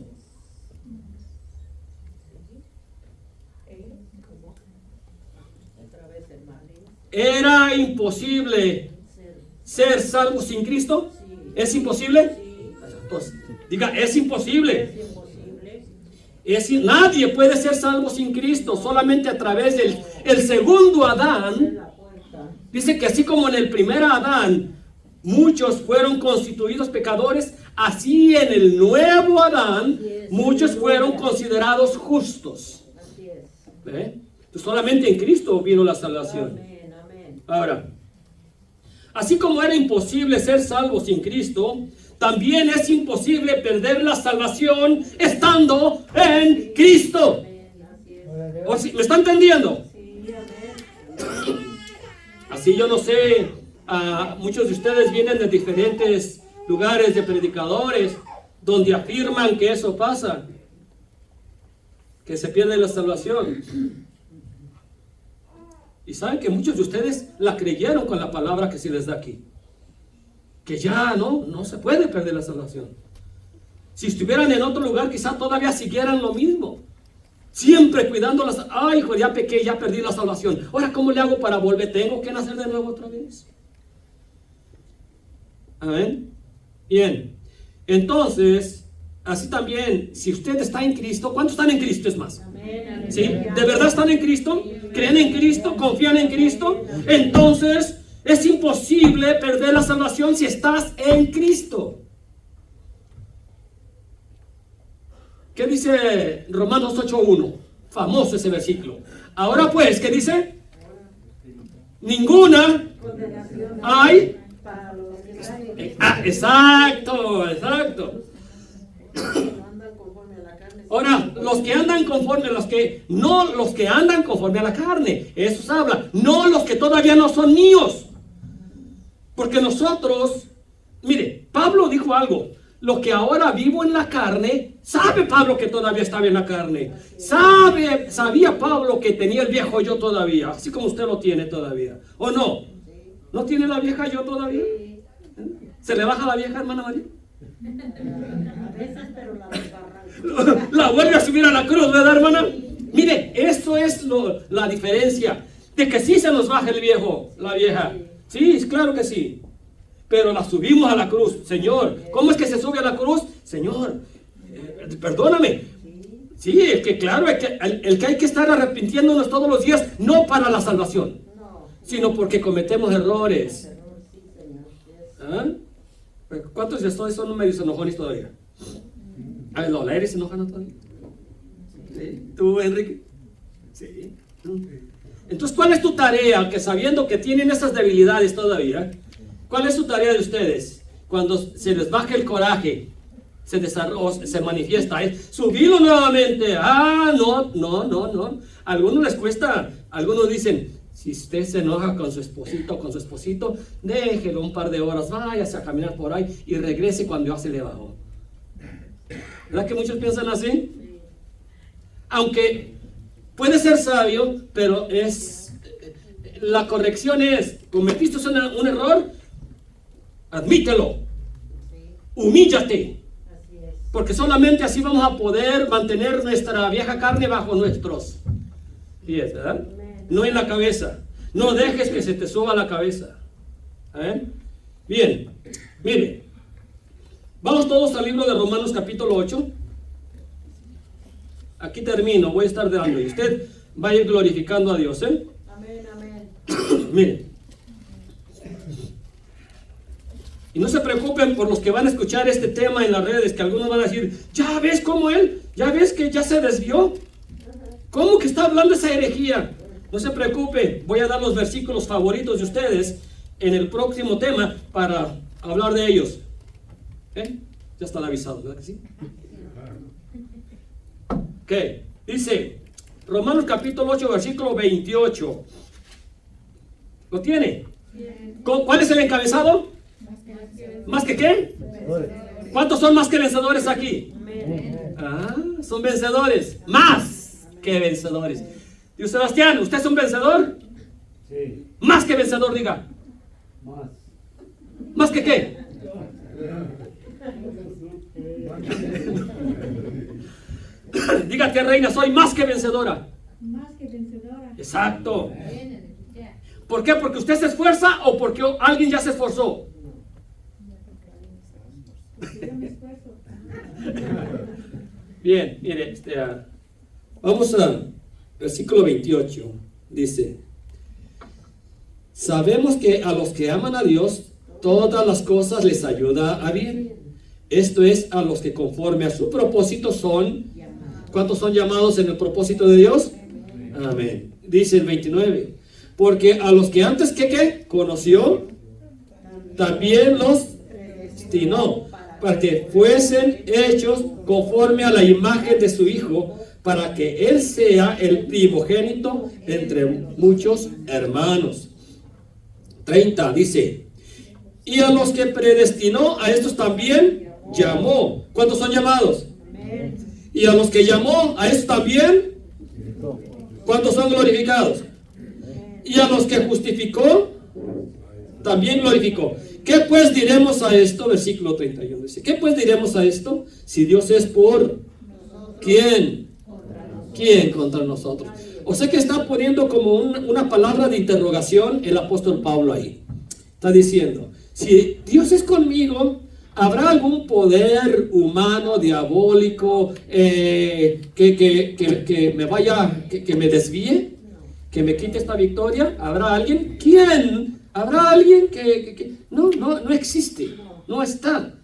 ¿Era imposible ser salvo sin Cristo? ¿Es imposible? Entonces, diga, es imposible. Nadie puede ser salvo sin Cristo, solamente a través del segundo Adán. Dice que así como en el primer Adán muchos fueron constituidos pecadores, así en el nuevo Adán muchos fueron considerados justos. ¿Ve? Entonces, solamente en Cristo vino la salvación. Ahora, así como era imposible ser salvo sin Cristo, también es imposible perder la salvación estando en Cristo. ¿Me está entendiendo? Así yo no sé, muchos de ustedes vienen de diferentes lugares de predicadores donde afirman que eso pasa, que se pierde la salvación. Y saben que muchos de ustedes la creyeron con la palabra que se les da aquí. Que ya no se puede perder la salvación. Si estuvieran en otro lugar, quizá todavía siguieran lo mismo. Siempre cuidando las... Ay, hijo, ya pequé, ya perdí la salvación. Ahora, ¿cómo le hago para volver? ¿Tengo que nacer de nuevo otra vez? Amén. Bien. Entonces, así también, si usted está en Cristo, ¿cuántos están en Cristo? Es más. ¿Sí? ¿De verdad están en Cristo? ¿Creen en Cristo? ¿Confían en Cristo? Entonces... es imposible perder la salvación si estás en Cristo. ¿Qué dice Romanos 8:1? Famoso ese versículo. Ahora pues, ¿qué dice? Ninguna hay. Exacto. Ahora, los que andan conforme, los que andan conforme a la carne, eso habla, no los que todavía no son míos. Porque nosotros, mire, Pablo dijo algo, lo que ahora vivo en la carne, sabe Pablo que todavía estaba en la carne, sabía Pablo que tenía el viejo yo todavía, así como usted lo tiene todavía, ¿o no? ¿No tiene la vieja yo todavía? ¿Se le baja la vieja, hermana María? A veces, pero la vuelve a subir a la cruz, ¿verdad, hermana? Mire, eso es la diferencia, de que sí se nos baja el viejo, la vieja. Sí, claro que sí. Pero la subimos a la cruz. Señor, ¿cómo es que se sube a la cruz? Señor, perdóname. Sí, el que hay que estar arrepintiéndonos todos los días, no para la salvación, sino porque cometemos errores. ¿Ah? ¿Cuántos de ustedes son medio enojones todavía? A ver, ¿la eres enojada todavía? ¿Sí? ¿Tú, Enrique? Sí. Entonces, ¿cuál es tu tarea? Que sabiendo que tienen esas debilidades todavía, ¿cuál es su tarea de ustedes? Cuando se les baje el coraje, se manifiesta, subirlo nuevamente. No. A algunos les cuesta, algunos dicen, si usted se enoja con su esposito o con su esposito, déjelo un par de horas, váyase a caminar por ahí y regrese cuando ya se le bajó. ¿Verdad que muchos piensan así? Aunque puede ser sabio, pero la corrección es, ¿cometiste un error? Admítelo. Humíllate. Porque solamente así vamos a poder mantener nuestra vieja carne bajo nuestros pies, ¿verdad? No en la cabeza. No dejes que se te suba la cabeza. Bien, mire. Vamos todos al libro de Romanos capítulo 8. Aquí termino, voy a estar dando y usted va a ir glorificando a Dios, ¿eh? Amén. Mire. Y no se preocupen por los que van a escuchar este tema en las redes, que algunos van a decir, ya ves cómo él, ya ves que ya se desvió. ¿Cómo que está hablando esa herejía? No se preocupe, voy a dar los versículos favoritos de ustedes en el próximo tema para hablar de ellos. Ya están avisados, ¿verdad que sí? Ok, dice Romanos capítulo 8, versículo 28. ¿Lo tiene? ¿Cuál es el encabezado? ¿Más que qué? ¿Cuántos son más que vencedores aquí? Son vencedores, más que vencedores. Dios Sebastián, ¿usted es un vencedor? Sí. Más que vencedor, diga. Más. ¿Más que qué? Diga, tía reina, soy más que vencedora. Más que vencedora. Exacto. ¿Por qué? ¿Porque usted se esfuerza o porque alguien ya se esforzó? Yo me esfuerzo. Bien, mire, vamos a versículo 28. Dice: sabemos que a los que aman a Dios, todas las cosas les ayuda a bien. Esto es, a los que conforme a su propósito son. ¿Cuántos son llamados en el propósito de Dios? Amén. Dice el 29. Porque a los que antes que conoció, también los destinó para que fuesen hechos conforme a la imagen de su Hijo, para que Él sea el primogénito entre muchos hermanos. 30 dice: y a los que predestinó, a estos también llamó. ¿Cuántos son llamados? Y a los que llamó, a estos también. ¿Cuántos son glorificados? Y a los que justificó, también glorificó. ¿Qué pues diremos a esto? Versículo 31 dice: ¿qué pues diremos a esto? Si Dios es por ¿quién? ¿Quién contra nosotros? O sea que está poniendo como una palabra de interrogación el apóstol Pablo ahí. Está diciendo: si Dios es conmigo, ¿habrá algún poder humano, diabólico, que me vaya, que me desvíe? ¿Que me quite esta victoria? ¿Habrá alguien? ¿Quién? ¿Habrá alguien que no existe? No está.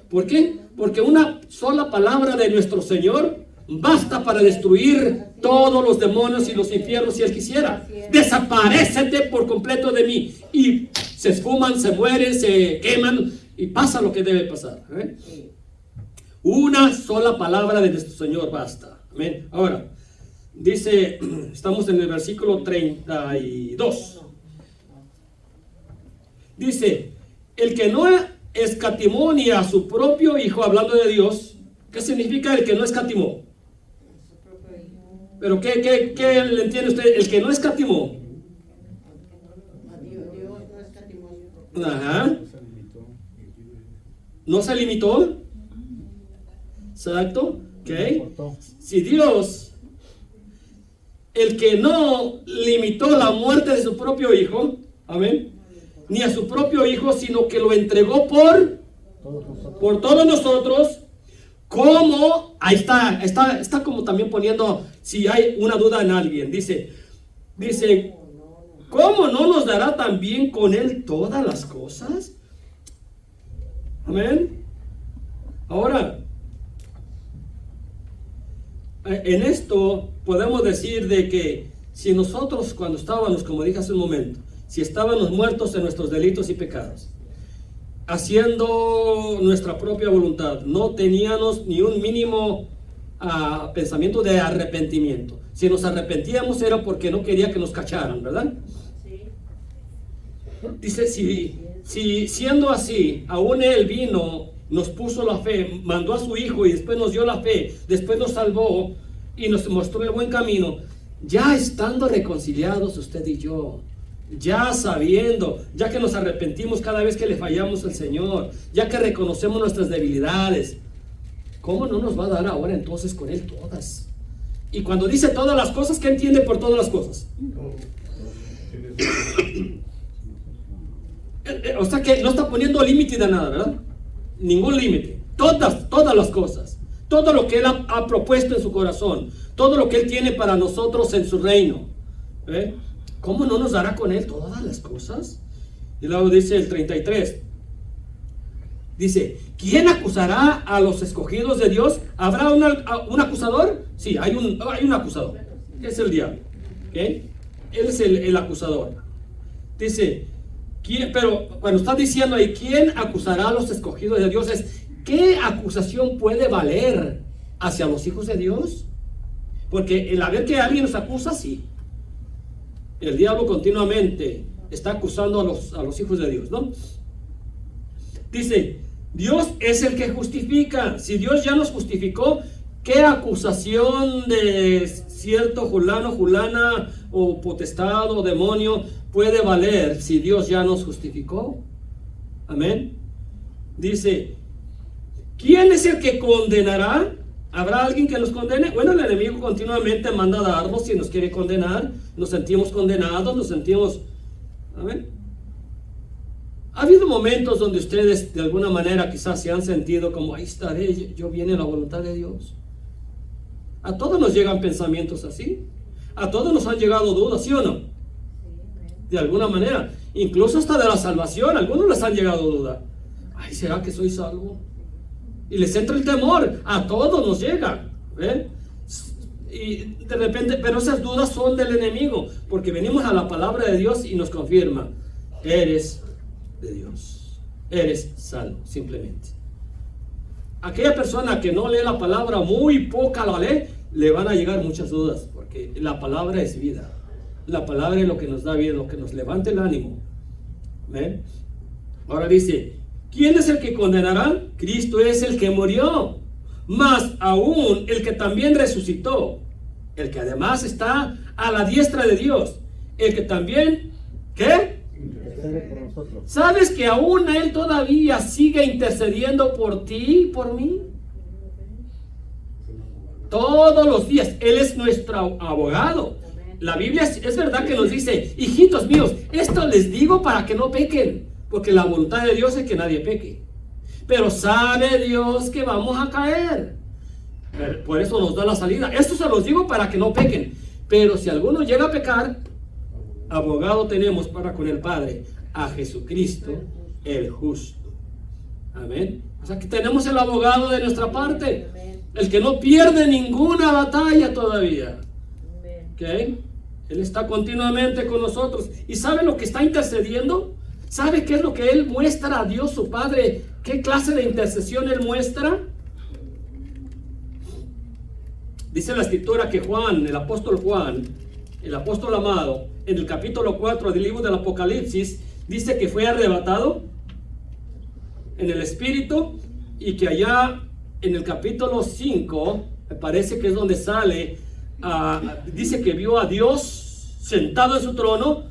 ¿Por qué? Porque una sola palabra de nuestro Señor basta para destruir todos los demonios y los infiernos si Él quisiera. Desaparécete por completo de mí. Y se esfuman, se mueren, se queman y pasa lo que debe pasar. Una sola palabra de nuestro Señor basta. Amén. Ahora, dice, estamos en el versículo 32. Dice: el que no escatimó ni a su propio Hijo, hablando de Dios. ¿Qué significa el que no escatimó? ¿Pero qué le entiende usted? El que no escatimó. Ajá. ¿No se limitó? Exacto. Ok. Si Dios, el que no limitó la muerte de su propio Hijo, amén, ni a su propio Hijo, sino que lo entregó por todos nosotros, ¿cómo? Ahí está como también poniendo, si hay una duda en alguien, dice, ¿cómo no nos dará también con Él todas las cosas? Amén. Ahora, en esto podemos decir de que si nosotros cuando estábamos, como dije hace un momento, si estábamos muertos en nuestros delitos y pecados, haciendo nuestra propia voluntad, no teníamos ni un mínimo pensamiento de arrepentimiento. Si nos arrepentíamos era porque no quería que nos cacharan, ¿verdad? Dice, si siendo así, aún Él vino, nos puso la fe, mandó a su Hijo y después nos dio la fe, después nos salvó y nos mostró el buen camino, ya estando reconciliados usted y yo, ya sabiendo, ya que nos arrepentimos cada vez que le fallamos al Señor, ya que reconocemos nuestras debilidades, ¿cómo no nos va a dar ahora entonces con Él todas? Y cuando dice todas las cosas, ¿qué entiende por todas las cosas? O sea que no está poniendo límite de nada, ¿verdad? Ningún límite. Todas las cosas. Todo lo que Él ha propuesto en su corazón. Todo lo que Él tiene para nosotros en su reino. ¿Cómo no nos dará con Él todas las cosas? Y luego dice el 33. Dice, ¿quién acusará a los escogidos de Dios? ¿Habrá un acusador? Sí, hay un acusador. Es el diablo. ¿Okay? Él es el acusador. Dice, pero cuando está diciendo ahí, ¿quién acusará a los escogidos de Dios? Es, ¿qué acusación puede valer hacia los hijos de Dios? Porque el haber que alguien nos acusa, sí. El diablo continuamente está acusando a los hijos de Dios, ¿no? Dice, Dios es el que justifica. Si Dios ya nos justificó, ¿Qué acusación de cierto fulano, fulana o potestad o demonio puede valer si Dios ya nos justificó? Amén. Dice, ¿quién es el que condenará? ¿Habrá alguien que nos condene? Bueno, el enemigo continuamente manda dardos si nos quiere condenar. Nos sentimos condenados, nos sentimos... Amén. Ha habido momentos donde ustedes de alguna manera quizás se han sentido como, ahí estaré, yo viene la voluntad de Dios. A todos nos llegan pensamientos así. A todos nos han llegado dudas, ¿sí o no? De alguna manera. Incluso hasta de la salvación, a algunos les han llegado dudas. Ay, ¿será que soy salvo? Y les entra el temor. A todos nos llega. ¿Ve? Y de repente, pero esas dudas son del enemigo, porque venimos a la palabra de Dios y nos confirma, eres de Dios, eres salvo, simplemente. Aquella persona que no lee la palabra, muy poca la lee, le van a llegar muchas dudas, porque la palabra es vida. La palabra es lo que nos da vida, lo que nos levanta el ánimo. ¿Ven? Ahora dice, ¿quién es el que condenará? Cristo es el que murió, más aún el que también resucitó, el que además está a la diestra de Dios, el que también, ¿qué? Intercede por nosotros. ¿Sabes que aún Él todavía sigue intercediendo por ti y por mí? Todos los días. Él es nuestro abogado. La Biblia es verdad que nos dice, hijitos míos, esto les digo para que no pequen, porque la voluntad de Dios es que nadie peque. Pero sabe Dios que vamos a caer. Por eso nos da la salida. Esto se los digo para que no pequen. Pero si alguno llega a pecar, abogado tenemos para con el Padre, a Jesucristo el justo. Amén. O sea que tenemos el abogado de nuestra parte, el que no pierde ninguna batalla todavía. ¿Ok? Él está continuamente con nosotros. ¿Y sabe lo que está intercediendo? ¿Sabe qué es lo que Él muestra a Dios su Padre? ¿Qué clase de intercesión Él muestra? Dice la escritura que Juan, el apóstol amado, en el capítulo 4 del libro del Apocalipsis, dice que fue arrebatado en el Espíritu y que allá en el capítulo 5, me parece que es donde sale, dice que vio a Dios sentado en su trono.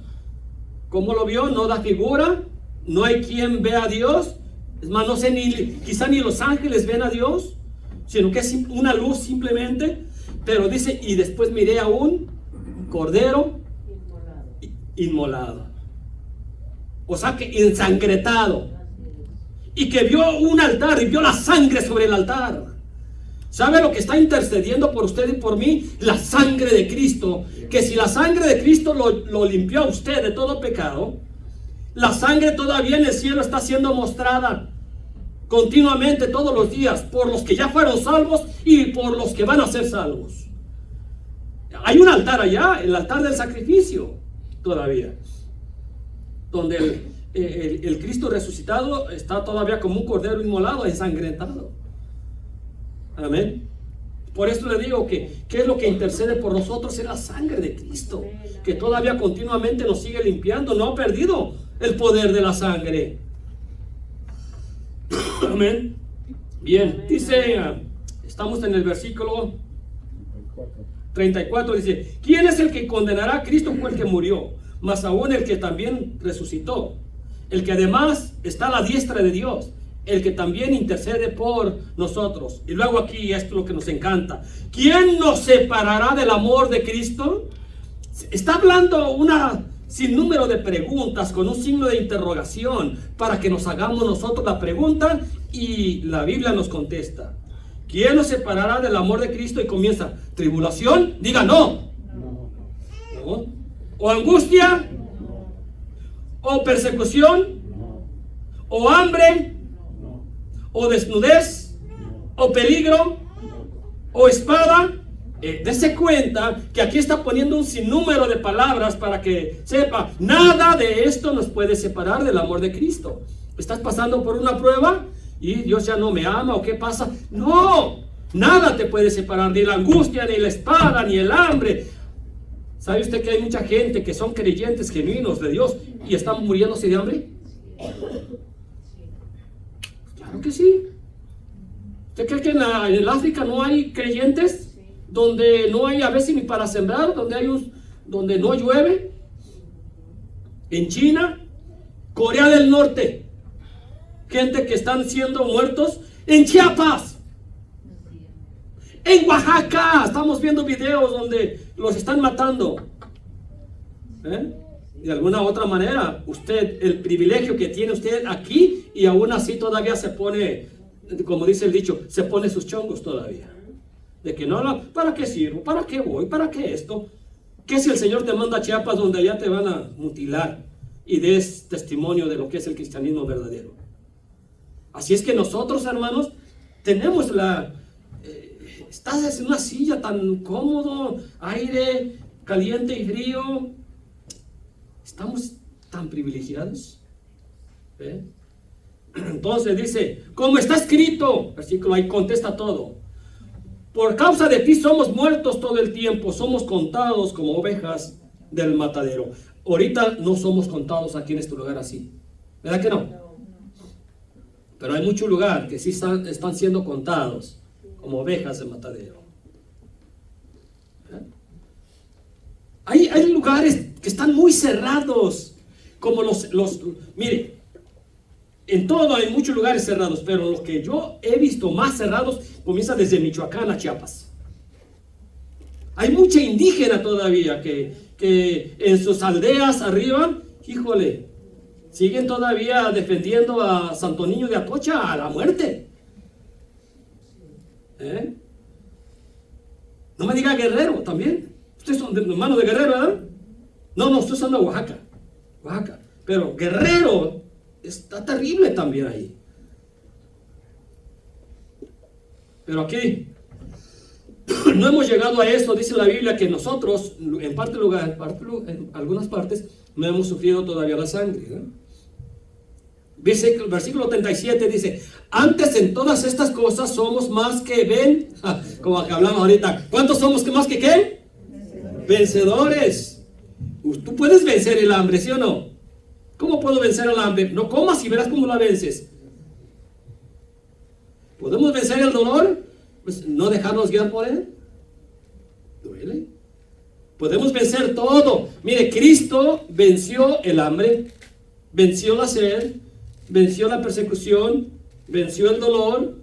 ¿Cómo lo vio? No da figura, no hay quien vea a Dios. Es más, no sé, quizá ni los ángeles ven a Dios, sino que es una luz simplemente. Pero dice, y después miré a un cordero inmolado. O sea que ensangretado. Y que vio un altar y vio la sangre sobre el altar. ¿Sabe lo que está intercediendo por usted y por mí? La sangre de Cristo. Que si la sangre de Cristo lo limpió a usted de todo pecado, la sangre todavía en el cielo está siendo mostrada continuamente todos los días por los que ya fueron salvos y por los que van a ser salvos. Hay un altar allá, el altar del sacrificio todavía, donde el Cristo resucitado está todavía como un cordero inmolado, ensangrentado. Amén. Por eso le digo que ¿qué es lo que intercede por nosotros? Es la sangre de Cristo, que todavía continuamente nos sigue limpiando. No ha perdido el poder de la sangre. Amén. Bien, dice, estamos en el versículo 34, dice, ¿quién es el que condenará? Cristo fue el que murió, más aún el que también resucitó, el que además está a la diestra de Dios, el que también intercede por nosotros. Y luego aquí, esto es lo que nos encanta, ¿quién nos separará del amor de Cristo? Está hablando una sinnúmero de preguntas con un signo de interrogación para que nos hagamos nosotros la pregunta y la Biblia nos contesta. ¿Quién nos separará del amor de Cristo? Y comienza, ¿tribulación? Diga no. ¿No? ¿O angustia? ¿O persecución? ¿O hambre? ¿O desnudez? ¿O peligro? ¿O espada? Dese cuenta que aquí está poniendo un sinnúmero de palabras para que sepa, nada de esto nos puede separar del amor de Cristo. ¿Estás pasando por una prueba y Dios ya no me ama o qué pasa? No, nada te puede separar, ni la angustia, ni la espada, ni el hambre. ¿Sabe usted que hay mucha gente que son creyentes genuinos de Dios y están muriéndose de hambre? Claro que sí. ¿Usted cree que en el África no hay creyentes? Donde no hay a veces ni para sembrar, donde no llueve. En China, Corea del Norte, gente que están siendo muertos. En Chiapas, en Oaxaca, estamos viendo videos donde los están matando. De alguna otra manera, usted, el privilegio que tiene usted aquí, y aún así todavía se pone, como dice el dicho, se pone sus chongos todavía. De que no, ¿para qué sirvo? ¿Para qué voy? ¿Para qué esto? ¿Qué si el Señor te manda a Chiapas donde allá te van a mutilar y des testimonio de lo que es el cristianismo verdadero? Así es que nosotros, hermanos, tenemos estás en una silla tan cómodo, aire caliente y frío. Estamos tan privilegiados. Entonces dice, como está escrito, versículo ahí contesta todo. Por causa de ti somos muertos todo el tiempo, somos contados como ovejas del matadero. Ahorita no somos contados aquí en este lugar así, ¿verdad que no? Pero hay mucho lugar que sí están siendo contados como ovejas del matadero. Hay lugares que están muy cerrados, como mire, en todo hay muchos lugares cerrados, pero los que yo he visto más cerrados comienza desde Michoacán a Chiapas. Hay mucha indígena todavía que en sus aldeas arriba, híjole, siguen todavía defendiendo a Santo Niño de Atocha a la muerte. No me diga Guerrero también. Ustedes son hermanos de Guerrero, ¿verdad? No, ustedes son de Oaxaca. Pero Guerrero está terrible también ahí. Pero aquí no hemos llegado a eso. Dice la Biblia que nosotros, en algunas partes, no hemos sufrido todavía la sangre, ¿no? Dice el versículo 37 dice, antes en todas estas cosas somos más que como que hablamos ahorita. ¿Cuántos somos más que qué? Vencedores. Tú puedes vencer el hambre, ¿sí o no? ¿Cómo puedo vencer el hambre? No comas y verás cómo la vences. ¿Podemos vencer el dolor? Pues no dejarnos guiar por él. ¿Duele? Podemos vencer todo. Mire, Cristo venció el hambre, venció la sed, venció la persecución, venció el dolor,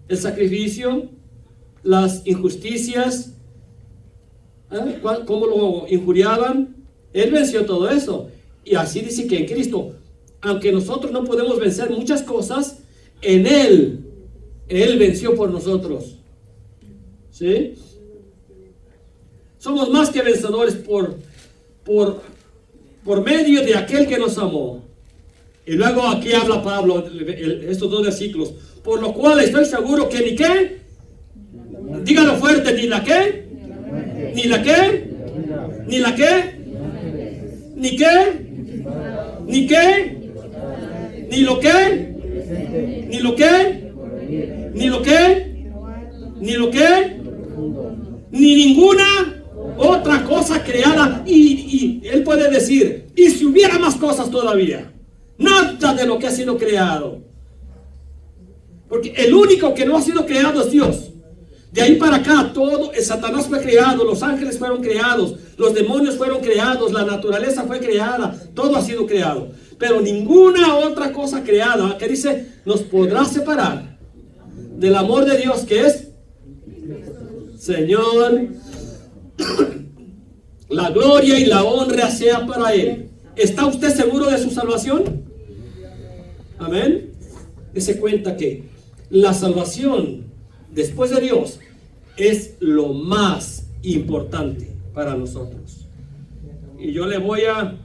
el sacrificio, las injusticias, cómo lo injuriaban. Él venció todo eso. Y así dice que en Cristo, aunque nosotros no podemos vencer muchas cosas, en Él venció por nosotros. ¿Sí? Somos más que vencedores por medio de aquel que nos amó. Y luego aquí habla Pablo, estos dos versículos. Por lo cual estoy seguro que ni qué, dígalo fuerte, ni la qué, ni la qué, ni la qué, ni qué, ni qué, ni lo qué, ni lo qué, ni lo qué, ni lo qué, ni ninguna otra cosa creada. Y él puede decir, y si hubiera más cosas todavía, nada de lo que ha sido creado, porque el único que no ha sido creado es Dios. De ahí para acá todo, el Satanás fue creado, los ángeles fueron creados, los demonios fueron creados, la naturaleza fue creada, todo ha sido creado, pero ninguna otra cosa creada, que dice, nos podrá separar del amor de Dios, que es Señor. La gloria y la honra sea para Él. ¿Está usted seguro de su salvación? Amén. Dese cuenta que la salvación después de Dios es lo más importante para nosotros. Y yo le voy a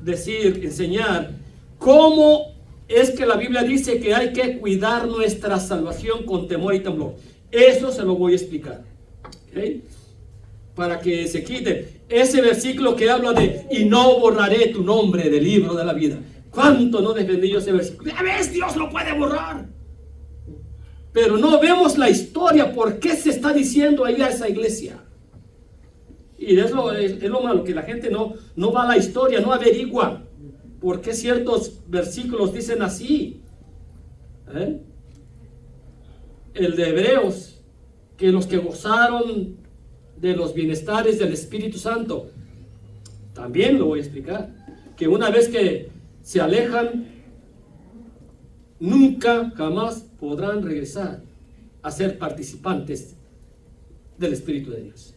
enseñar cómo es que la Biblia dice que hay que cuidar nuestra salvación con temor y temblor. Eso se lo voy a explicar. ¿Okay? Para que se quite ese versículo que habla de y no borraré tu nombre del libro de la vida. ¿Cuánto no defendí yo ese versículo? Ya ves, Dios lo puede borrar. Pero no vemos la historia, por qué se está diciendo ahí a esa iglesia. Y es lo malo, que la gente no va a la historia, no averigua por qué ciertos versículos dicen así. el de Hebreos, que los que gozaron de los bienestares del Espíritu Santo, también lo voy a explicar, que una vez que se alejan, nunca jamás podrán regresar a ser participantes del Espíritu de Dios.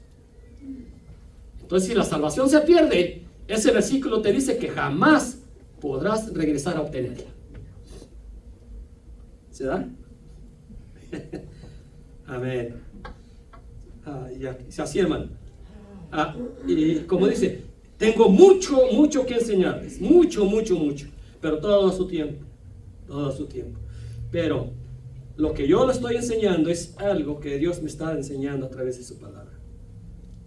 Entonces, si la salvación se pierde, ese versículo te dice que jamás podrás regresar a obtenerla. ¿Se da? Amén. Ya, se así, hermano. Y como dice, tengo mucho que enseñarles. Mucho. Pero todo a su tiempo. Todo a su tiempo. Pero lo que yo le estoy enseñando es algo que Dios me está enseñando a través de su palabra.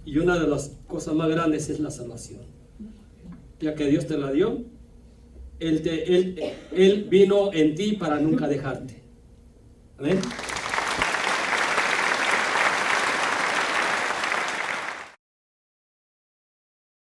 Y una de las cosas más grandes es la salvación. Ya que Dios te la dio, Él vino en ti para nunca dejarte. Amén.